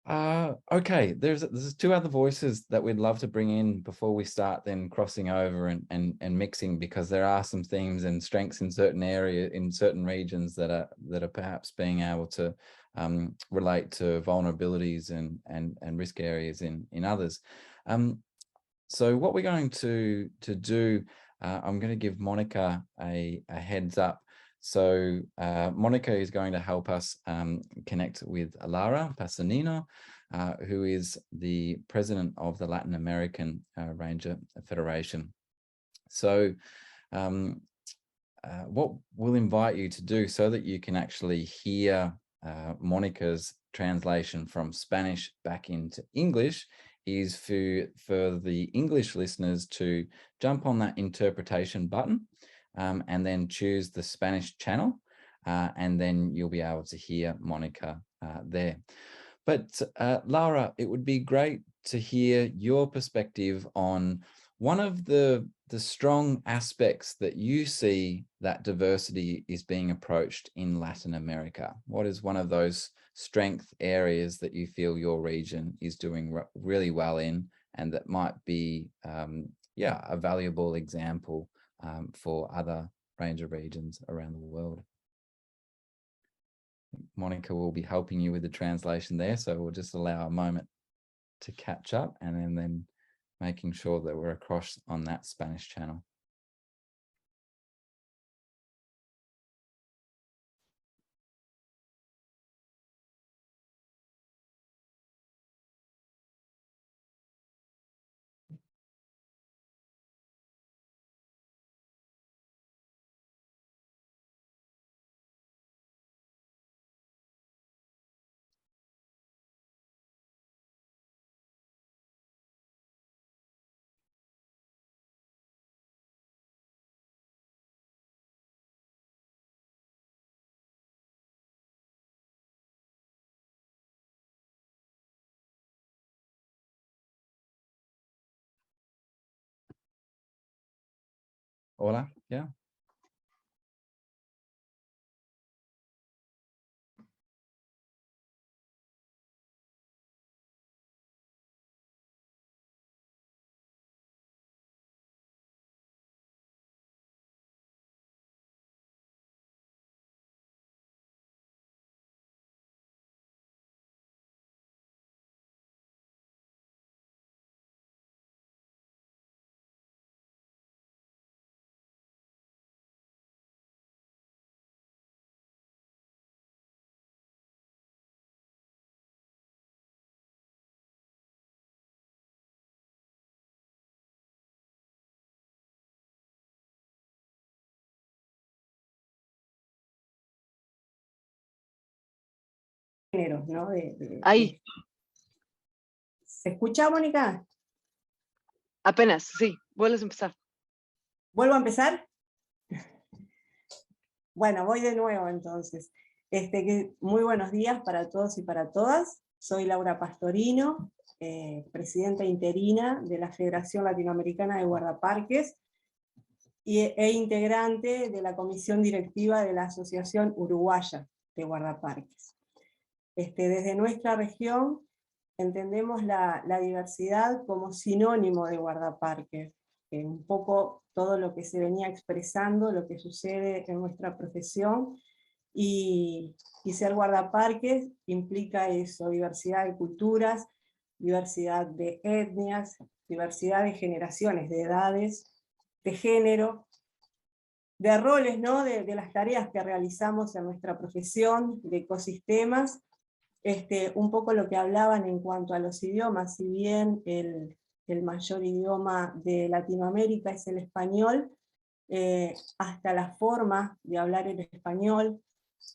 Okay, there's two other voices that we'd love to bring in before we start then crossing over and mixing, because there are some themes and strengths in certain areas, in certain regions that are perhaps being able to relate to vulnerabilities and risk areas in others. So what we're going to do, I'm going to give Monica a heads up. So Monica is going to help us connect with Lara Pasanino, who is the president of the Latin American Ranger Federation. So what we'll invite you to do, so that you can actually hear Monica's translation from Spanish back into English, is for the English listeners to jump on that interpretation button and then choose the Spanish channel, and then you'll be able to hear Monica there. But Laura, it would be great to hear your perspective on one of the strong aspects that you see that diversity is being approached in Latin America. What is one of those strength areas that you feel your region is doing really well in, and that might be a valuable example for other ranger regions around the world? Monica will be helping you with the translation there, so we'll just allow a moment to catch up, and then making sure that we're across on that Spanish channel. Hola, yeah. ¿no? Ahí. ¿Se escucha, Mónica? Apenas, sí. Vuelves a empezar. ¿Vuelvo a empezar? Bueno, voy de nuevo entonces. Muy buenos días para todos y para todas. Soy Laura Pastorino, presidenta interina de la Federación Latinoamericana de Guardaparques e integrante de la comisión directiva de la Asociación Uruguaya de Guardaparques. Desde nuestra región entendemos la diversidad como sinónimo de guardaparques, un poco todo lo que se venía expresando, lo que sucede en nuestra profesión, y ser guardaparques implica eso: diversidad de culturas, diversidad de etnias, diversidad de generaciones, de edades, de género, de roles, ¿no? de las tareas que realizamos en nuestra profesión, de ecosistemas. Un poco lo que hablaban en cuanto a los idiomas, si bien el mayor idioma de Latinoamérica es el español, hasta la forma de hablar el español,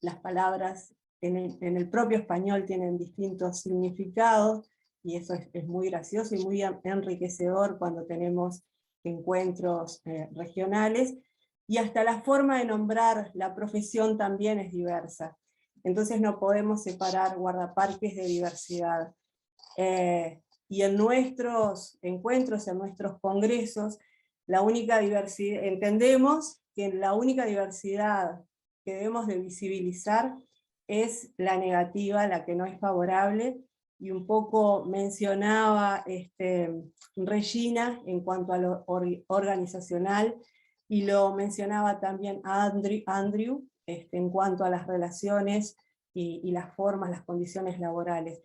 las palabras en el propio español tienen distintos significados, y eso es muy gracioso y muy enriquecedor cuando tenemos encuentros regionales, y hasta la forma de nombrar la profesión también es diversa. Entonces no podemos separar guardaparques de diversidad. Y en nuestros encuentros, en nuestros congresos, la única diversidad, entendemos que la única diversidad que debemos de visibilizar es la negativa, la que no es favorable, y un poco mencionaba Regina en cuanto a lo organizacional, y lo mencionaba también Andrew, en cuanto a las relaciones y las formas, las condiciones laborales.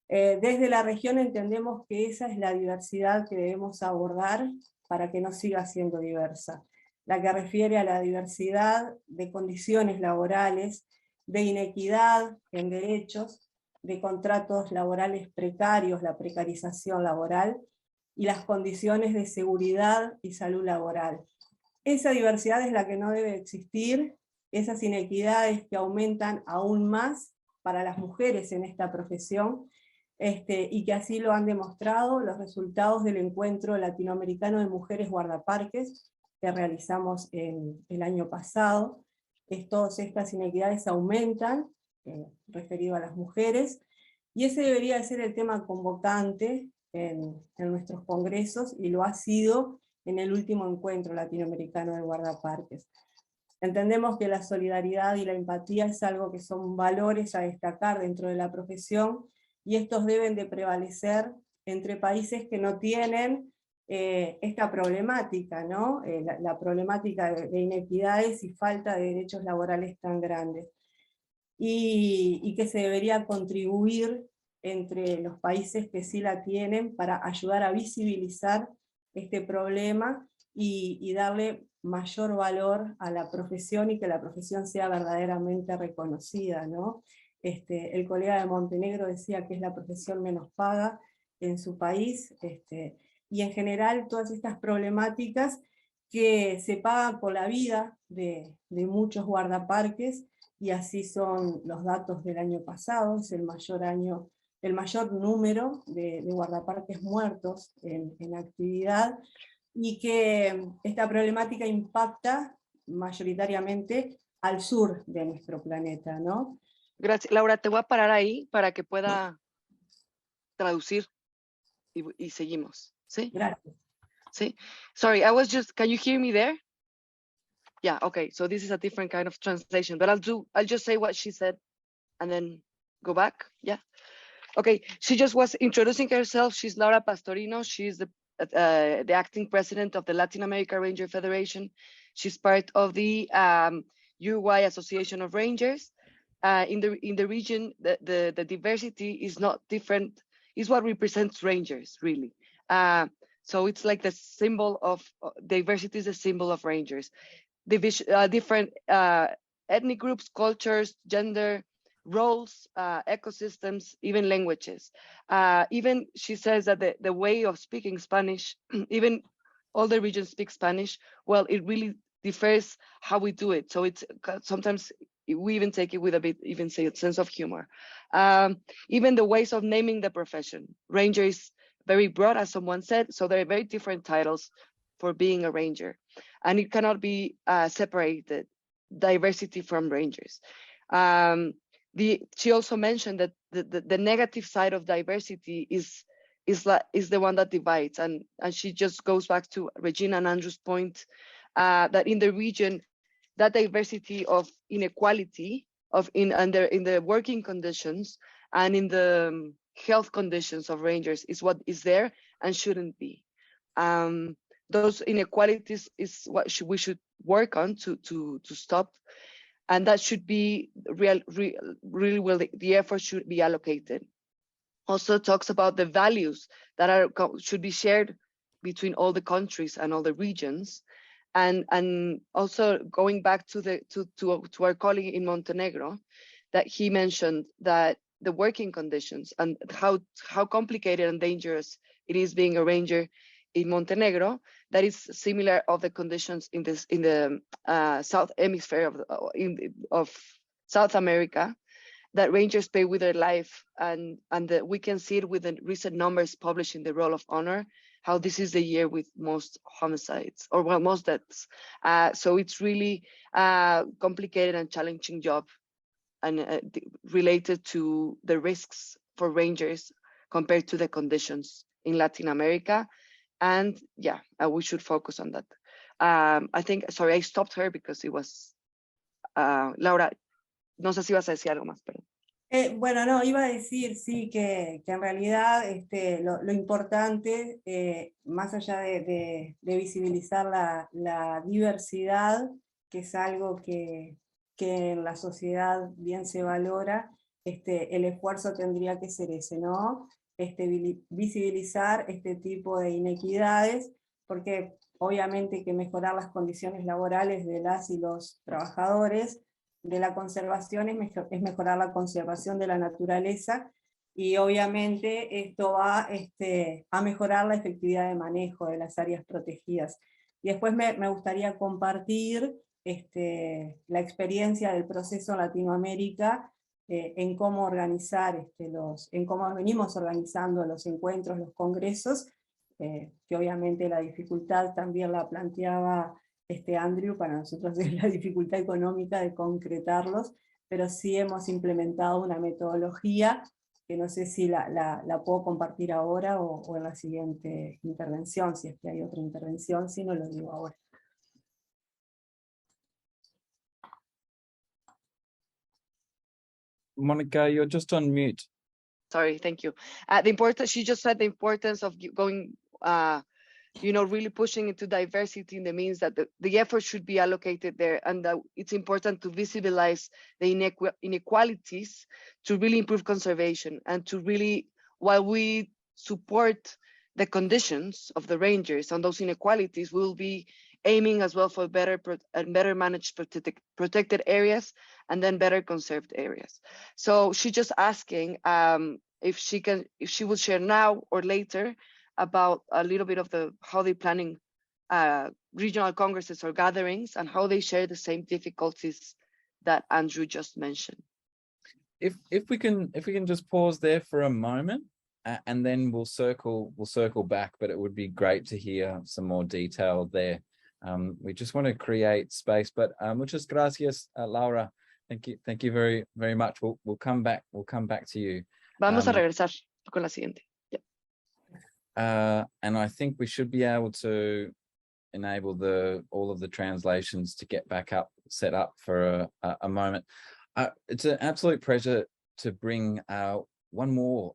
Desde la región entendemos que esa es la diversidad que debemos abordar para que no siga siendo diversa, la que refiere a la diversidad de condiciones laborales, de inequidad en derechos, de contratos laborales precarios, la precarización laboral, y las condiciones de seguridad y salud laboral. Esa diversidad es la que no debe existir, esas inequidades que aumentan aún más para las mujeres en esta profesión, y que así lo han demostrado los resultados del Encuentro Latinoamericano de Mujeres Guardaparques que realizamos el año pasado. Todas estas inequidades aumentan, referido a las mujeres, y ese debería ser el tema convocante en nuestros congresos, y lo ha sido en el último Encuentro Latinoamericano de Guardaparques. Entendemos que la solidaridad y la empatía es algo que son valores a destacar dentro de la profesión, y estos deben de prevalecer entre países que no tienen esta problemática, ¿no? La problemática de inequidades y falta de derechos laborales tan grandes. Y que se debería contribuir entre los países que sí la tienen para ayudar a visibilizar este problema y darle mayor valor a la profesión, y que la profesión sea verdaderamente reconocida, ¿no? El colega de Montenegro decía que es la profesión menos paga en su país, y en general todas estas problemáticas que se pagan por la vida de muchos guardaparques, y así son los datos del año pasado. Es el mayor número de guardaparques muertos en actividad, y que esta problemática impacta mayoritariamente al sur de nuestro planeta, ¿no? Gracias. Laura, te voy a parar ahí para que pueda traducir y seguimos. ¿Sí? Gracias. ¿Sí? Sorry, can you hear me there? Yeah, okay, so this is a different kind of translation, but I'll just say what she said and then go back, yeah? Okay, she just was introducing herself. She's Laura Pastorino. She's the acting president of the Latin America Ranger Federation. She's part of the Uruguay Association of Rangers. In the region, the diversity is not different, is what represents rangers, really. So it's like the symbol of diversity is a symbol of rangers. Different ethnic groups, cultures, gender, roles, ecosystems, even languages. Even she says that the way of speaking Spanish, even all the regions speak Spanish, well, it really differs how we do it. So it's sometimes we even take it with a bit, even say, a sense of humor. Even the ways of naming the profession. Ranger is very broad, as someone said, so there are very different titles for being a ranger. And it cannot be separated, diversity from rangers. She also mentioned that the negative side of diversity is the one that divides, and she just goes back to Regina and Andrew's point that in the region, that diversity of inequality in the working conditions and in the health conditions of rangers is what is there and shouldn't be. Those inequalities is what we should work on to stop, and that should be really well, the effort should be allocated. Also talks about the values that should be shared between all the countries and all the regions, and also going back to our colleague in Montenegro, that he mentioned that the working conditions and how complicated and dangerous it is being a ranger in Montenegro, that is similar of the conditions in the south hemisphere of South America, that rangers pay with their life, and we can see it with the recent numbers published in the Roll of Honor, how this is the year with most homicides, or well, most deaths. So it's really a complicated and challenging job, and related to the risks for rangers compared to the conditions in Latin America. And yeah, we should focus on that. I think, sorry, I stopped her because it was, Laura, no sé si vas a decir algo más, pero. Bueno, no, iba a decir, sí, que en realidad lo importante, más allá de visibilizar la diversidad, que es algo que en la sociedad bien se valora, el esfuerzo tendría que ser ese, ¿no? Visibilizar este tipo de inequidades, porque obviamente que mejorar las condiciones laborales de las y los trabajadores de la conservación es mejorar la conservación de la naturaleza, y obviamente esto va a mejorar la efectividad de manejo de las áreas protegidas. Y después me gustaría compartir la experiencia del proceso en Latinoamérica en cómo organizar en cómo venimos organizando los encuentros, los congresos, que obviamente la dificultad también la planteaba Andrew, para nosotros es la dificultad económica de concretarlos, pero sí hemos implementado una metodología que no sé si la puedo compartir ahora o en la siguiente intervención, si es que hay otra intervención, si no lo digo ahora. Monica, you're just on mute. Sorry, thank you. She just said the importance of going, really pushing into diversity, and that means that the effort should be allocated there, and that it's important to visualize the inequalities to really improve conservation, and to really, while we support the conditions of the rangers and those inequalities, we'll be aiming as well for better managed protected areas, and then better conserved areas. So she's just asking if she will share now or later about a little bit of how they planning regional congresses or gatherings, and how they share the same difficulties that Andrew just mentioned. If we can just pause there for a moment, and then we'll circle back, but it would be great to hear some more detail there. We just want to create space, but muchas gracias, Laura. Thank you very, very much. We'll come back to you. Vamos a regresar con la siguiente. And I think we should be able to enable all of the translations to get back set up for a moment. It's an absolute pleasure to bring one more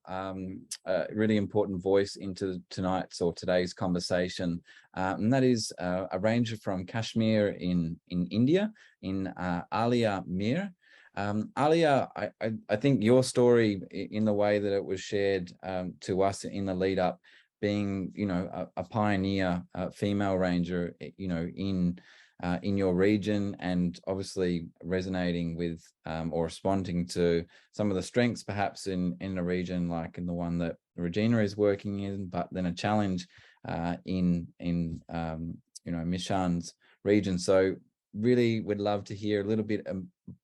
really important voice into today's conversation, and that is a ranger from Kashmir in India, in Alia Mir. Alia, I think your story, in the way that it was shared to us in the lead up, being a pioneer female ranger, in your region, and obviously resonating with or responding to some of the strengths perhaps in a region like in the one that Regina is working in, but then a challenge in Mishan's region. So really would love to hear a little bit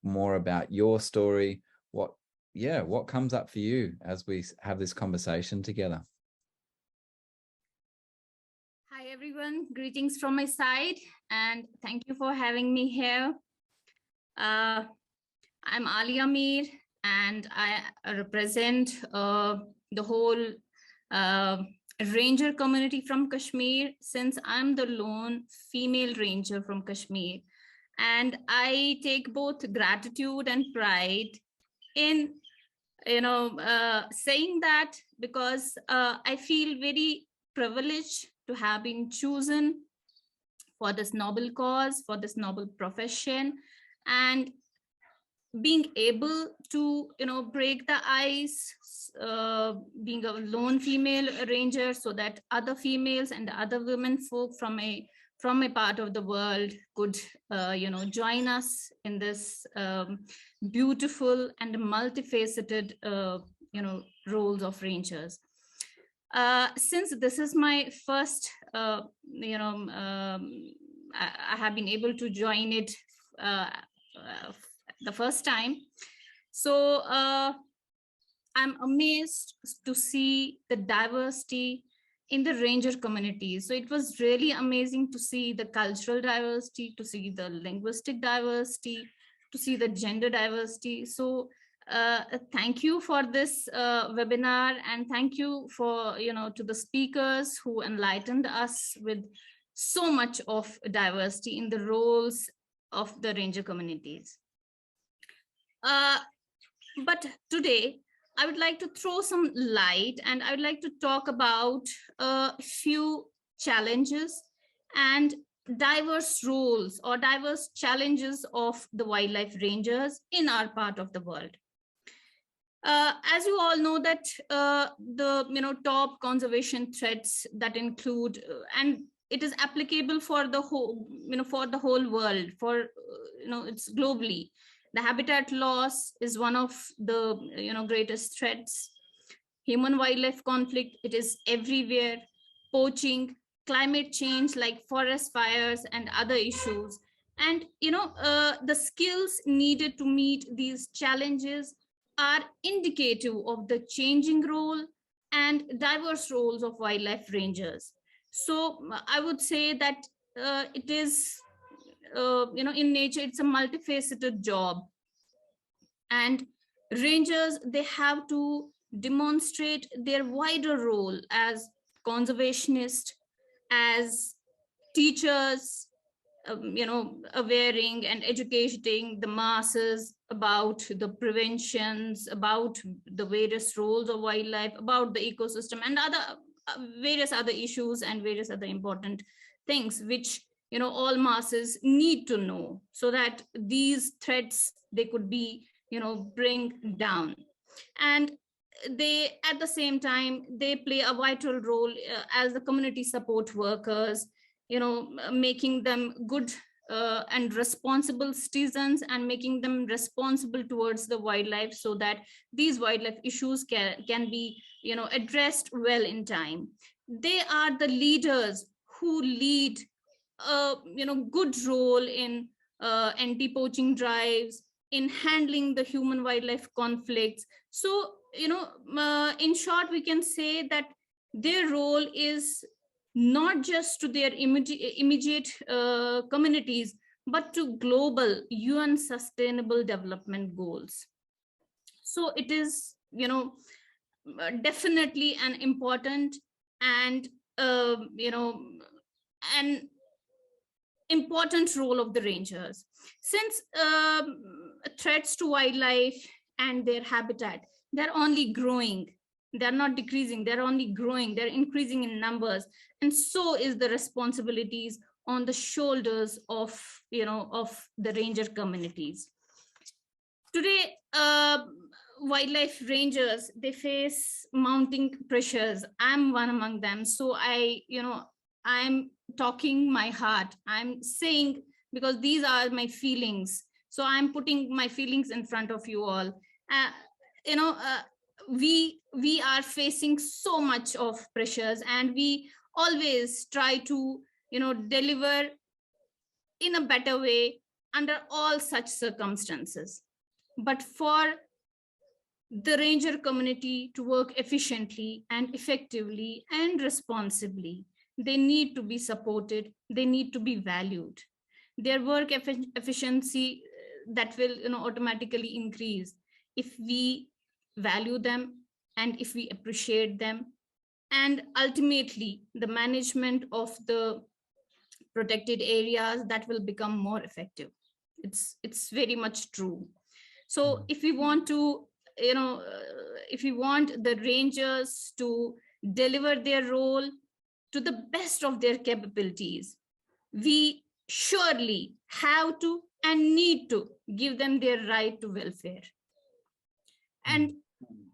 more about your story. What comes up for you as we have this conversation together? Hi everyone, greetings from my side, and thank you for having me here. I'm Alia Mir, and I represent the whole ranger community from Kashmir, since I'm the lone female ranger from Kashmir. And I take both gratitude and pride in saying that, because I feel very privileged to have been chosen for this noble cause, for this noble profession, and being able to break the ice, being a lone female ranger, so that other females and other women folk from a part of the world could join us in this beautiful and multifaceted roles of rangers. Since this is my first I have been able to join it the first time, so I'm amazed to see the diversity in the ranger community. So it was really amazing to see the cultural diversity, to see the linguistic diversity, to see the gender diversity. So thank you for this webinar, and thank you for to the speakers who enlightened us with so much of diversity in the roles of the ranger communities. But today I would like to throw some light, and I would like to talk about a few challenges and diverse roles or diverse challenges of the wildlife rangers in our part of the world. As you all know that the top conservation threats that include and it is applicable for the whole world, for it's globally. The habitat loss is one of the greatest threats. Human wildlife conflict, it is everywhere. Poaching, climate change like forest fires and other issues, and the skills needed to meet these challenges are indicative of the changing role and diverse roles of wildlife rangers. So I would say that it is, in nature, it's a multifaceted job. And rangers, they have to demonstrate their wider role as conservationists, as teachers, awareing and educating the masses about the preventions, about the various roles of wildlife, about the ecosystem, and other various other issues and various other important things which all masses need to know, so that these threats, they could be bring down. And they, at the same time, they play a vital role as the community support workers, making them good and responsible citizens, and making them responsible towards the wildlife, so that these wildlife issues can be addressed well in time. They are the leaders who lead a good role in anti-poaching drives, in handling the human wildlife conflicts. So in short, we can say that their role is not just to their immediate communities, but to global UN sustainable development goals. So it is definitely an important and an important role of the rangers, since threats to wildlife and their habitat, they're only growing. They're not decreasing, they're only growing, they're increasing in numbers. And so is the responsibilities on the shoulders of the ranger communities. Today, wildlife rangers, they face mounting pressures. I'm one among them. So I'm talking my heart. I'm saying, because these are my feelings. So I'm putting my feelings in front of you all. We are facing so much of pressures, and we always try to deliver in a better way under all such circumstances. But for the ranger community to work efficiently and effectively and responsibly, they need to be supported, they need to be valued. Their work efficiency, that will automatically increase if we value them and if we appreciate them. And ultimately, the management of the protected areas, that will become more effective. It's very much true. So if we want to if we want the rangers to deliver their role to the best of their capabilities, we surely have to and need to give them their right to welfare. And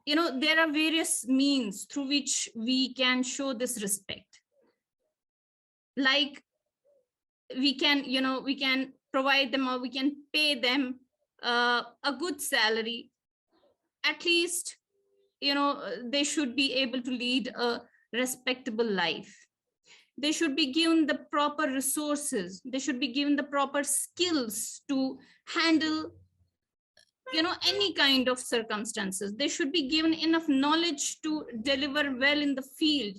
there are various means through which we can show this respect. Like, we can provide them, or we can pay them a good salary. At least they should be able to lead a respectable life. They should be given the proper resources, they should be given the proper skills to handle any kind of circumstances. They should be given enough knowledge to deliver well in the field.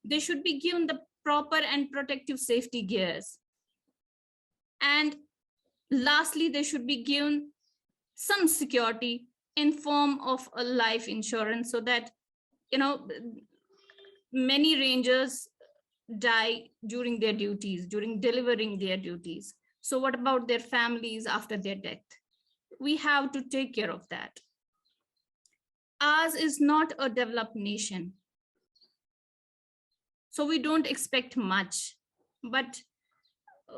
They should be given the proper and protective safety gears. And lastly, they should be given some security in form of a life insurance, so that many rangers die during their duties, during delivering their duties. So what about their families after their death? We have to take care of that. Ours is not a developed nation, so we don't expect much, but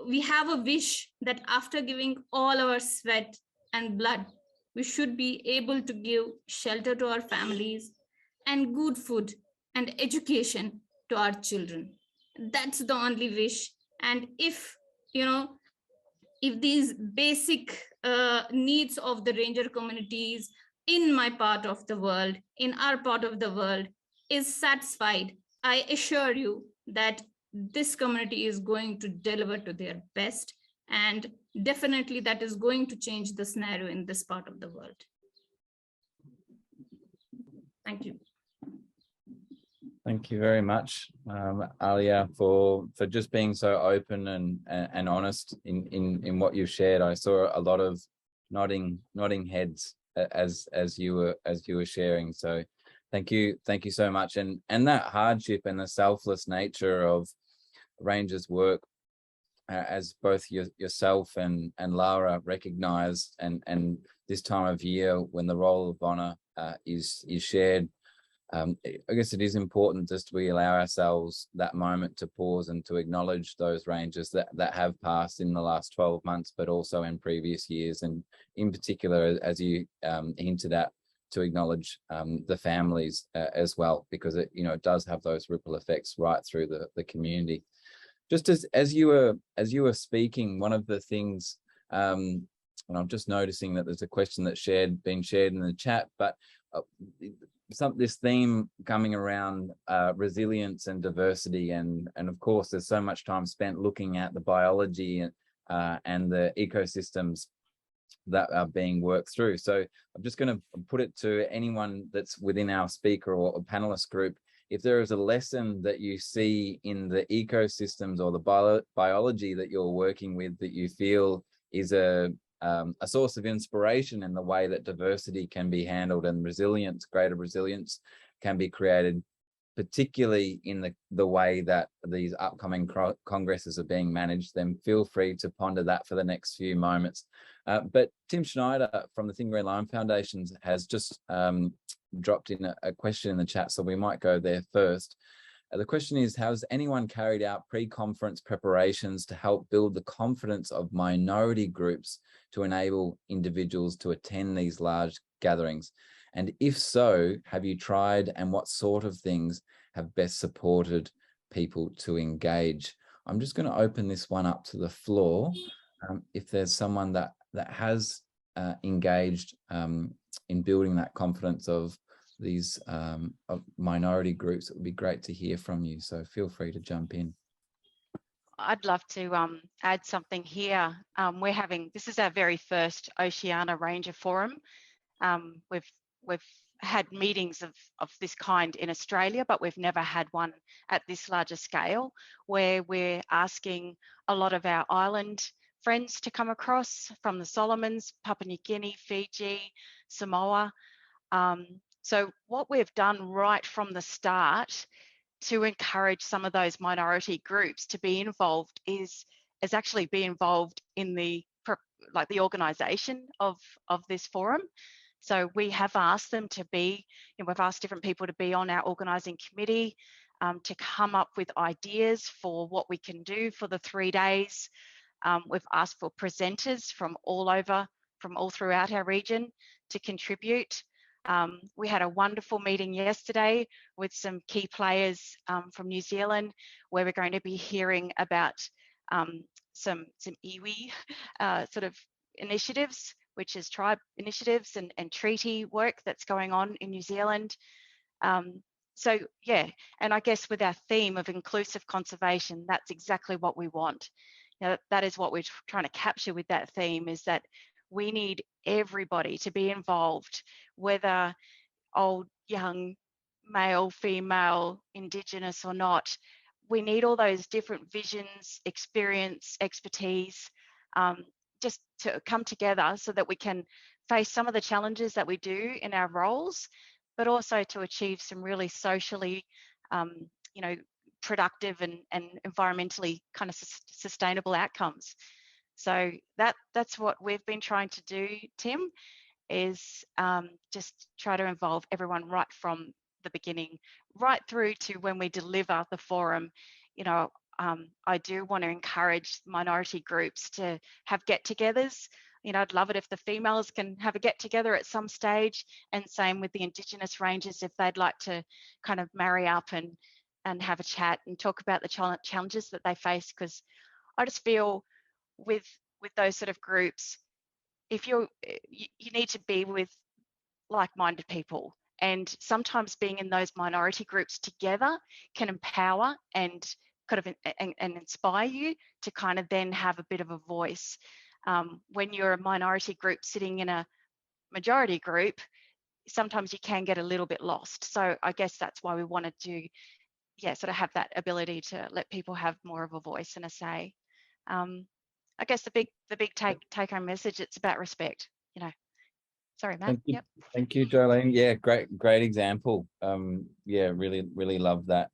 we have a wish that after giving all our sweat and blood, we should be able to give shelter to our families and good food and education to our children. That's the only wish. And if these basic needs of the ranger communities in my part of the world, in our part of the world, is satisfied, I assure you that this community is going to deliver to their best, and definitely that is going to change the scenario in this part of the world. Thank you. Thank you very much, Alia, for just being so open and honest in what you've shared. I saw a lot of nodding heads as you were sharing. So thank you so much. And that hardship and the selfless nature of Ranger's work, as both yourself and Lara recognized, and this time of year when the role of honor is shared. I guess it is important just we allow ourselves that moment to pause and to acknowledge those rangers that have passed in the last 12 months, but also in previous years, and in particular, as you hinted at, to acknowledge the families as well, because it does have those ripple effects right through the community. Just as you were speaking, one of the things, and I'm just noticing that there's a question that's been shared in the chat, but this theme coming around resilience and diversity, and of course there's so much time spent looking at the biology and the ecosystems that are being worked through. So I'm just going to put it to anyone that's within our speaker or panelist group: if there is a lesson that you see in the ecosystems or the biology that you're working with that you feel is a source of inspiration in the way that diversity can be handled and greater resilience can be created, particularly in the way that these upcoming congresses are being managed, then feel free to ponder that for the next few moments. But Tim Schneider from the Thin Green Line Foundation has just dropped in a question in the chat, so we might go there first. The question is, has anyone carried out pre-conference preparations to help build the confidence of minority groups to enable individuals to attend these large gatherings? And if so, have you tried, and what sort of things have best supported people to engage? I'm just going to open this one up to the floor. If there's someone that has engaged in building that confidence of these of minority groups, it would be great to hear from you. So feel free to jump in. I'd love to add something here. This is our very first Oceania Ranger Forum. We've had meetings of this kind in Australia, but we've never had one at this larger scale, where we're asking a lot of our island friends to come across from the Solomons, Papua New Guinea, Fiji, Samoa. So what we've done right from the start to encourage some of those minority groups to be involved is actually be involved in the organisation of this forum. So we have asked them to be, we've asked different people to be on our organising committee, to come up with ideas for what we can do for the 3 days. We've asked for presenters from all throughout our region to contribute. We had a wonderful meeting yesterday with some key players from New Zealand, where we're going to be hearing about some iwi sort of initiatives, which is tribe initiatives and treaty work that's going on in New Zealand. So yeah, and I guess with our theme of inclusive conservation, that's exactly what we want. That is what we're trying to capture with that theme, is that we need everybody to be involved, whether old, young, male, female, Indigenous or not. We need all those different visions, experience, expertise, just to come together so that we can face some of the challenges that we do in our roles, but also to achieve some really socially, productive and environmentally kind of sustainable outcomes. So that's what we've been trying to do, Tim, is just try to involve everyone right from the beginning, right through to when we deliver the forum. I do want to encourage minority groups to have get-togethers. I'd love it if the females can have a get-together at some stage, and same with the Indigenous rangers if they'd like to kind of marry up and have a chat and talk about the challenges that they face. Because I just feel with those sort of groups, if you need to be with like-minded people, and sometimes being in those minority groups together can empower and kind of and inspire you to kind of then have a bit of a voice. When you're a minority group sitting in a majority group, sometimes you can get a little bit lost. So I guess that's why we wanted to, yeah, sort of have that ability to let people have more of a voice and a say. I guess the big take home message, it's about respect, you know. Sorry, Matt. Yep. Thank you, Jolene. Yeah, great example. Yeah, really love that.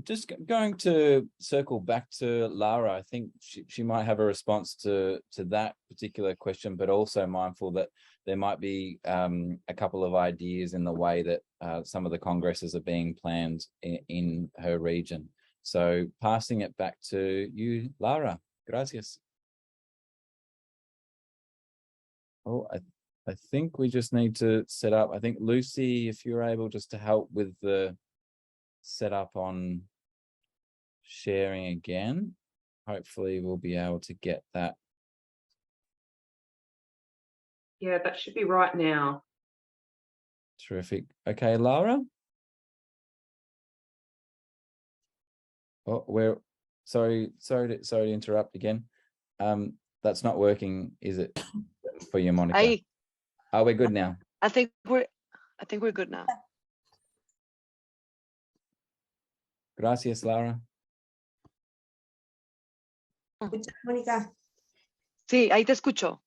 Just going to circle back to Lara. I think she might have a response to that particular question, but also mindful that there might be a couple of ideas in the way that some of the congresses are being planned in her region. So passing it back to you, Lara. Gracias. Oh, I think we just need to set up. I think Lucy, if you're able just to help with the setup on sharing again, hopefully we'll be able to get that. Yeah, that should be right now. Terrific. Okay, Lara. Oh, sorry to interrupt again. That's not working, is it, for you, Monica? We're good now. I think we're good now. Gracias, Lara. Mónica. Sí, ahí te escucho.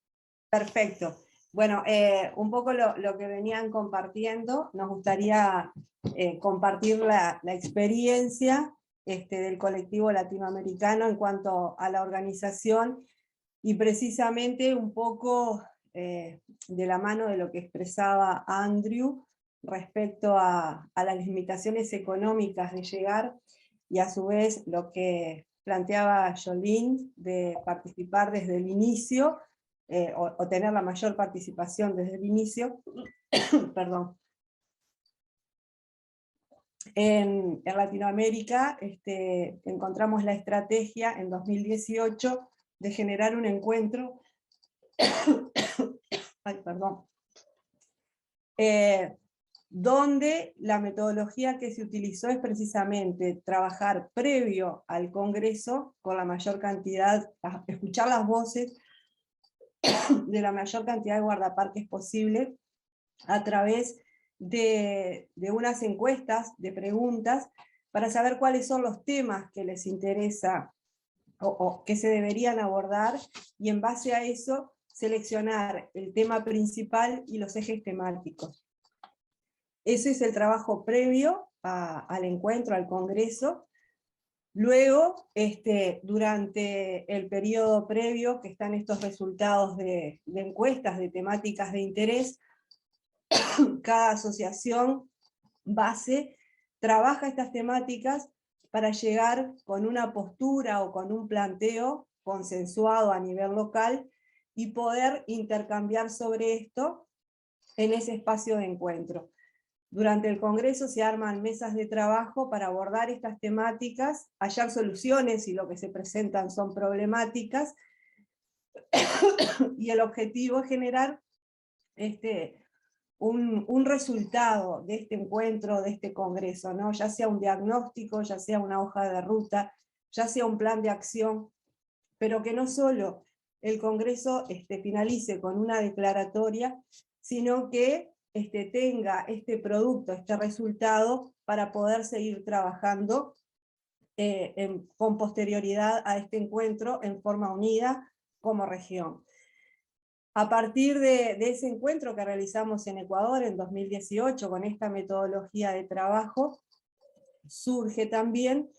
Perfecto. Bueno, un poco lo que venían compartiendo, nos gustaría compartir la experiencia del colectivo latinoamericano en cuanto a la organización y precisamente un poco de la mano de lo que expresaba Andrew respecto a las limitaciones económicas de llegar y a su vez lo que planteaba Jolene de participar desde el inicio, o tener la mayor participación desde el inicio. Perdón. En Latinoamérica encontramos la estrategia en 2018 de generar un encuentro donde la metodología que se utilizó es precisamente trabajar previo al Congreso con la mayor cantidad, escuchar las voces de la mayor cantidad de guardaparques posible a través de unas encuestas, de preguntas, para saber cuáles son los temas que les interesa o que se deberían abordar, y en base a eso seleccionar el tema principal y los ejes temáticos. Ese es el trabajo previo al encuentro, al Congreso. Luego, durante el periodo previo, que están estos resultados de encuestas de temáticas de interés, cada asociación base trabaja estas temáticas para llegar con una postura o con un planteo consensuado a nivel local y poder intercambiar sobre esto en ese espacio de encuentro. Durante el Congreso se arman mesas de trabajo para abordar estas temáticas, hallar soluciones si lo que se presentan son problemáticas, y el objetivo es generar un resultado de este encuentro, de este Congreso, ¿no? Ya sea un diagnóstico, ya sea una hoja de ruta, ya sea un plan de acción, pero que no solo el Congreso finalice con una declaratoria, sino que tenga este producto, este resultado, para poder seguir trabajando con posterioridad a este encuentro en forma unida como región. A partir de ese encuentro que realizamos en Ecuador en 2018 con esta metodología de trabajo, surge también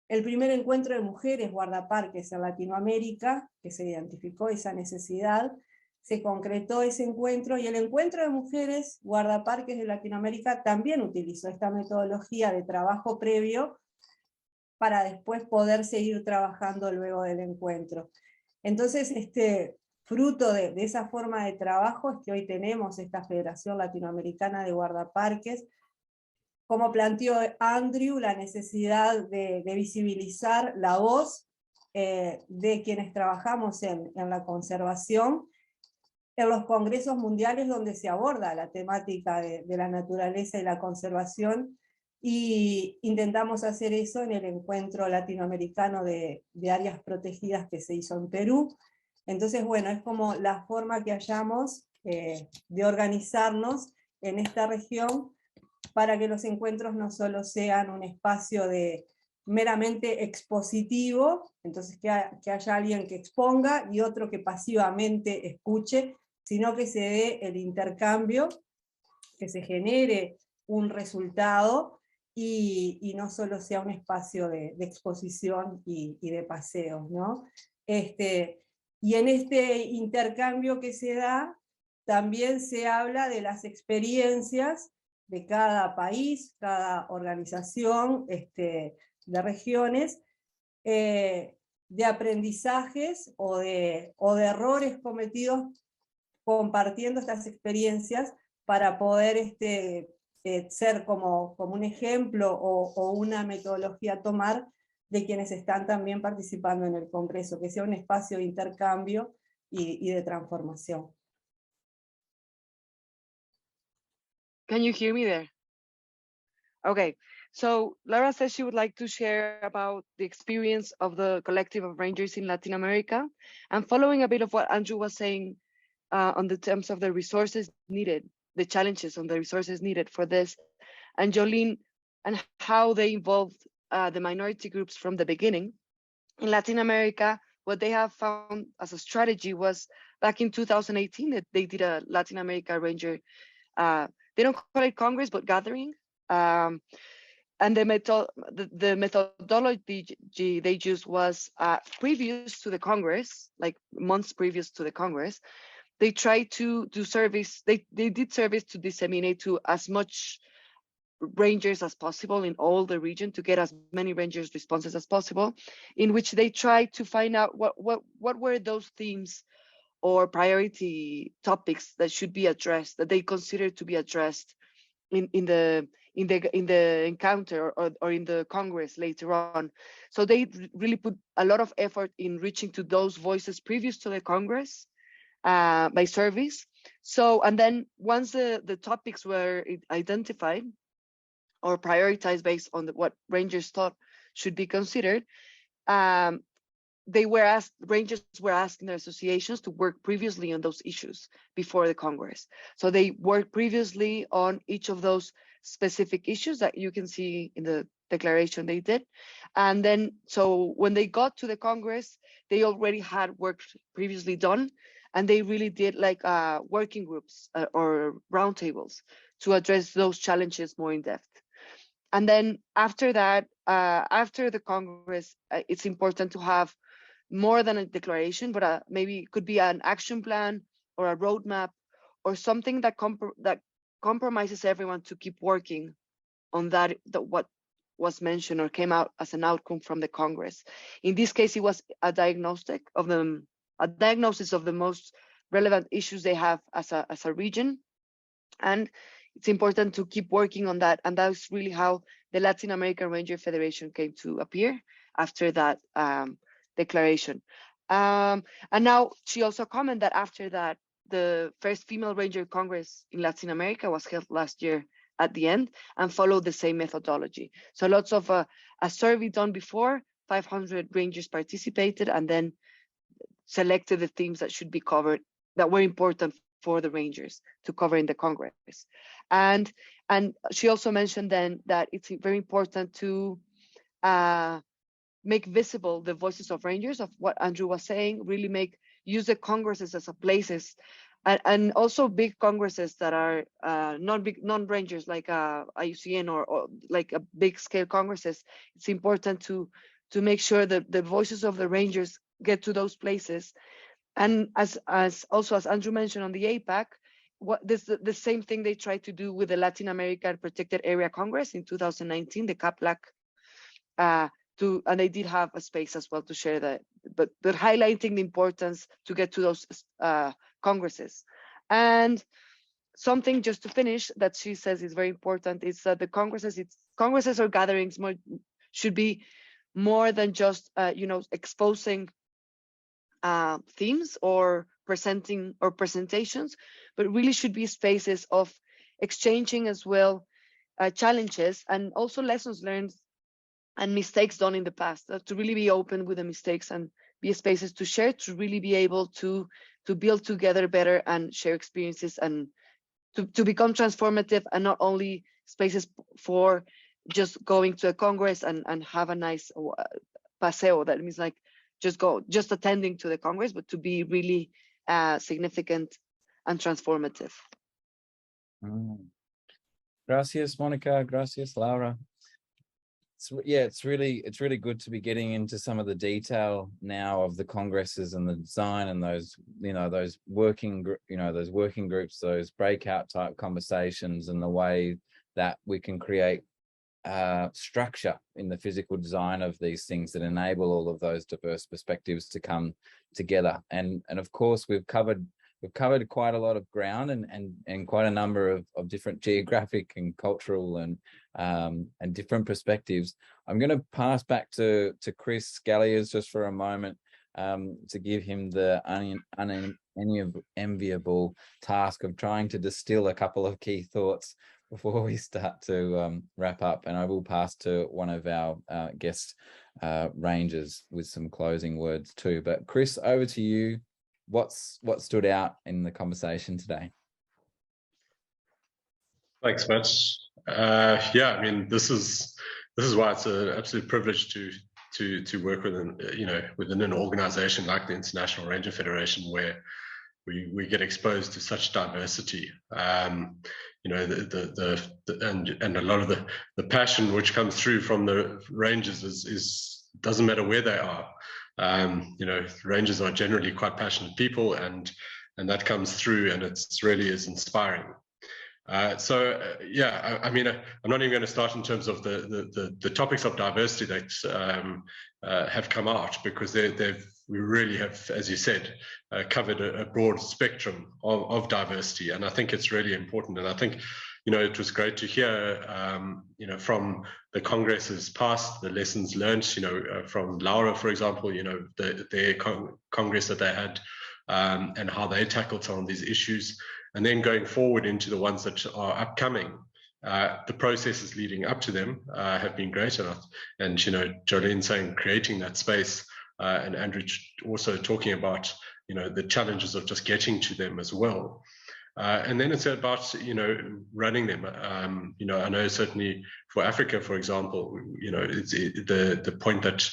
el primer encuentro de mujeres guardaparques en Latinoamérica, que se identificó esa necesidad, se concretó ese encuentro, y el encuentro de mujeres guardaparques de Latinoamérica también utilizó esta metodología de trabajo previo para después poder seguir trabajando luego del encuentro. Entonces, fruto de esa forma de trabajo es que hoy tenemos esta Federación Latinoamericana de Guardaparques. Como planteó Andrew, la necesidad de visibilizar la voz de quienes trabajamos en la conservación, en los congresos mundiales donde se aborda la temática de la naturaleza y la conservación, y intentamos hacer eso en el encuentro latinoamericano de áreas protegidas que se hizo en Perú. Entonces, bueno, es como la forma que hallamos de organizarnos en esta región para que los encuentros no solo sean un espacio de meramente expositivo, entonces que haya alguien que exponga y otro que pasivamente escuche, sino que se dé el intercambio, que se genere un resultado y no solo sea un espacio de exposición y de paseos, ¿no? Y en este intercambio que se da, también se habla de las experiencias de cada país, cada organización de regiones, de aprendizajes o de errores cometidos compartiendo estas experiencias para poder ser como un ejemplo o una metodología a tomar de quienes están también participando en el Congreso, que sea un espacio de intercambio y de transformación. Can you hear me there? Okay, so Laura says she would like to share about the experience of the collective of rangers in Latin America, and following a bit of what Andrew was saying on the terms of the resources needed, the challenges on the resources needed for this, and Jolene, and how they involved the minority groups from the beginning. In Latin America, what they have found as a strategy was back in 2018 that they did a Latin America Ranger, they don't call it Congress, but gathering. And the methodology they used was previous to the Congress, like months previous to the Congress, they tried to do service, they did service to disseminate to as much rangers as possible in all the region, to get as many rangers responses as possible, in which they tried to find out what were those themes or priority topics that should be addressed, that they consider to be addressed in the encounter or in the Congress later on. So they really put a lot of effort in reaching to those voices previous to the Congress by service. So, and then once the topics were identified or prioritized based on what rangers thought should be considered, rangers were asked in their associations to work previously on those issues before the Congress. So they worked previously on each of those specific issues that you can see in the declaration they did. And then, so when they got to the Congress, they already had work previously done, and they really did like working groups or roundtables to address those challenges more in depth. And then after that, after the Congress, it's important to have more than a declaration, but maybe it could be an action plan or a roadmap or something that compromises everyone to keep working on what was mentioned or came out as an outcome from the Congress. In this case, it was a diagnosis of the most relevant issues they have as a region. And it's important to keep working on that. And that's really how the Latin American Ranger Federation came to appear after that declaration. And now she also commented that after that, the first female Ranger Congress in Latin America was held last year at the end and followed the same methodology. So lots of a survey done before, 500 Rangers participated and then selected the themes that should be covered, that were important for the Rangers to cover in the Congress. And she also mentioned then that it's very important to make visible the voices of Rangers, of what Andrew was saying, really use the Congresses as a places, and also big Congresses that are non-Rangers like IUCN or like a big scale Congresses. It's important to make sure that the voices of the Rangers get to those places. And as Andrew mentioned on the APAC, the same thing they tried to do with the Latin American Protected Area Congress in 2019, the CAPLAC, and they did have a space as well to share that, but highlighting the importance to get to those Congresses. And something just to finish that she says is very important is that the Congresses or gatherings should be more than just exposing themes or presenting or presentations, but really should be spaces of exchanging as well challenges and also lessons learned and mistakes done in the past, to really be open with the mistakes and be spaces to share, to really be able to build together better and share experiences, and to become transformative, and not only spaces for just going to a Congress and have a nice paseo. That means like just attending to the Congress, but to be really significant and transformative. Gracias, Monica. Gracias, Laura. It's really good to be getting into some of the detail now of the congresses and the design and those, those working groups, those breakout type conversations, and the way that we can create structure in the physical design of these things that enable all of those diverse perspectives to come together. And of course, we've covered quite a lot of ground and quite a number of different geographic and cultural and different perspectives. I'm going to pass back to Chris Scalliers just for a moment to give him the unenviable task of trying to distill a couple of key thoughts before we start to wrap up. And I will pass to one of our guest rangers with some closing words too. But Chris, over to you. What stood out in the conversation today? Thanks, Matt. Yeah, I mean, this is why it's an absolute privilege to work within an organization like the International Ranger Federation, where we get exposed to such diversity. And a lot of the passion which comes through from the rangers is doesn't matter where they are. Rangers are generally quite passionate people, and that comes through, and it's really is inspiring. Yeah, I mean, I'm not even going to start in terms of the topics of diversity that have come out, because we really have, as you said, covered a broad spectrum of diversity, and I think it's really important. And I think, it was great to hear, from the congresses past, the lessons learned, from Laura, for example, their congress that they had, and how they tackled some of these issues. And then going forward into the ones that are upcoming, the processes leading up to them have been great. And Jolene saying creating that space, and Andrew also talking about, the challenges of just getting to them as well. And then it's about, running them. I know certainly for Africa, for example, it's the point that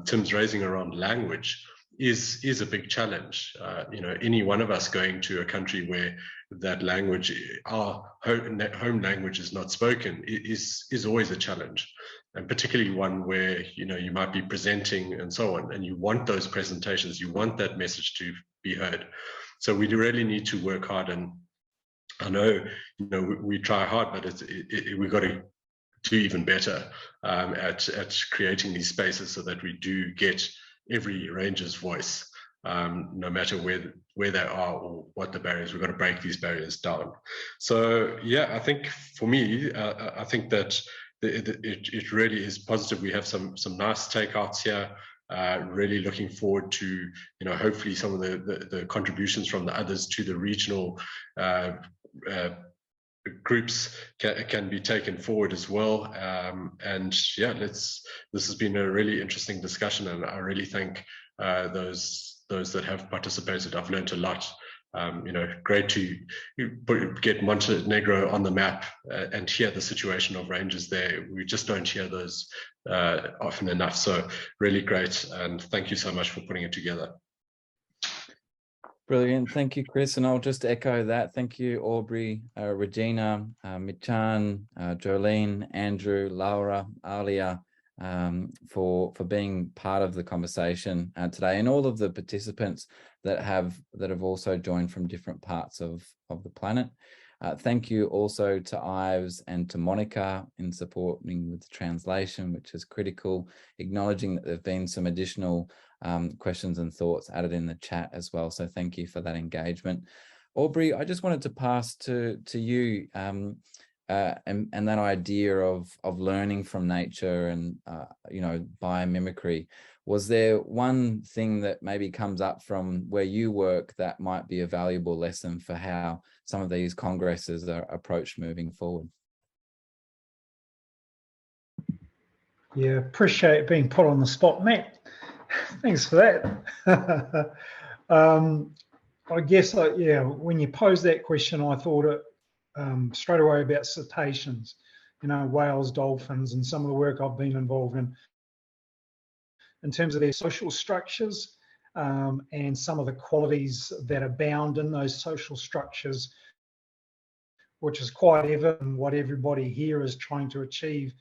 Tim's raising around language is a big challenge. Any one of us going to a country where that language, our home language, is not spoken is always a challenge, and particularly one where you might be presenting and so on, and you want those presentations, you want that message to be heard. So we really need to work hard, and I know we try hard, but we've got to do even better at creating these spaces so that we do get every ranger's voice, no matter where they are or what the barriers. We've got to break these barriers down. So yeah, I think for me, I think that it really is positive. We have some nice takeouts here. Really looking forward to hopefully some of the contributions from the others to the regional groups can be taken forward as well. And yeah, this has been a really interesting discussion, and I really thank those that have participated. I've learned a lot. Great to get Montenegro on the map and hear the situation of rangers there. We just don't hear those often enough. So really great, and thank you so much for putting it together. Brilliant. Thank you, Chris. And I'll just echo that. Thank you, Aubrey, Regina, Michan, Jolene, Andrew, Laura, Alia, for being part of the conversation today, and all of the participants that have also joined from different parts of the planet. Thank you also to Ives and to Monica in supporting with the translation, which is critical, acknowledging that there have been some additional questions and thoughts added in the chat as well. So thank you for that engagement. Aubrey, I just wanted to pass to you and that idea of learning from nature and biomimicry. Was there one thing that maybe comes up from where you work that might be a valuable lesson for how some of these congresses are approached moving forward? Yeah, appreciate being put on the spot, Matt. Thanks for that. I guess, yeah, when you posed that question, I thought it straight away about cetaceans, you know, whales, dolphins, and some of the work I've been involved in terms of their social structures and some of the qualities that are bound in those social structures, which is quite evident what everybody here is trying to achieve.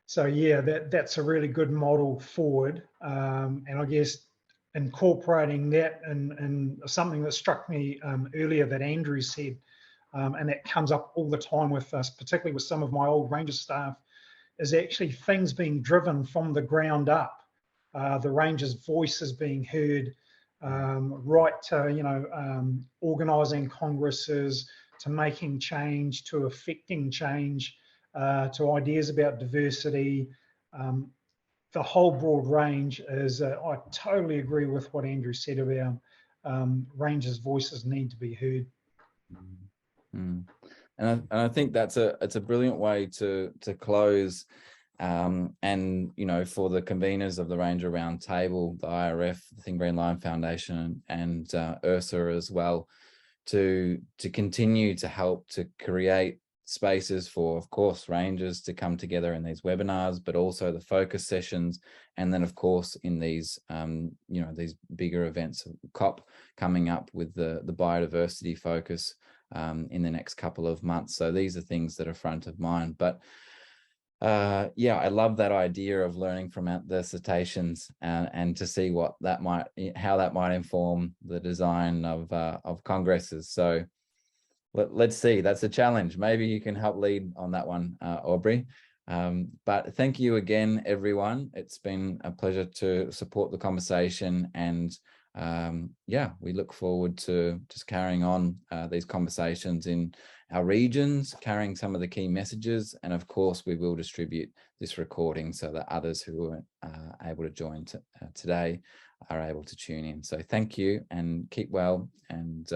So yeah, that's a really good model forward. And I guess incorporating that and something that struck me earlier that Andrew said, and that comes up all the time with us, particularly with some of my old ranger staff, is actually things being driven from the ground up. The rangers' voices being heard, right to, you know, organising congresses, to making change, to affecting change, to ideas about diversity. The whole broad range is, I totally agree with what Andrew said about rangers' voices need to be heard. Mm. And I think it's a brilliant way to close. And, you know, for the conveners of the Ranger Roundtable, the IRF, the Think Green Lion Foundation, and URSA as well, to continue to help to create spaces for, of course, rangers to come together in these webinars, but also the focus sessions, and then of course in these you know, these bigger events, COP coming up with the biodiversity focus in the next couple of months. So these are things that are front of mind. But yeah, I love that idea of learning from the cetaceans and to see what that might, how that might inform the design of congresses. So let's see. That's a challenge. Maybe you can help lead on that one, Aubrey. But thank you again, everyone. It's been a pleasure to support the conversation, and yeah, we look forward to just carrying on these conversations in our regions, carrying some of the key messages, and of course we will distribute this recording so that others who are able to join today are able to tune in. So thank you, and keep well, and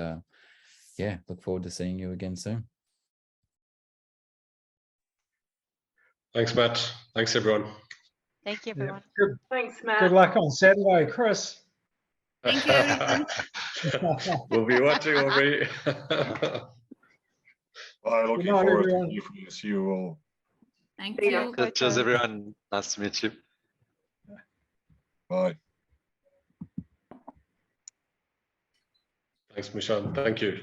yeah, look forward to seeing you again soon. Thanks, Matt. Thanks, everyone. Thank you, everyone. Yeah, good. Thanks, Matt. Good luck on Saturday, Chris. Thank you, everyone. We'll be watching, Aubrey. Bye. Looking Good night, forward everyone. to hear from you. See you all. Thank See ya. you. Cheers, everyone. Nice to meet you. Bye. Thanks, Mishan. Thank you.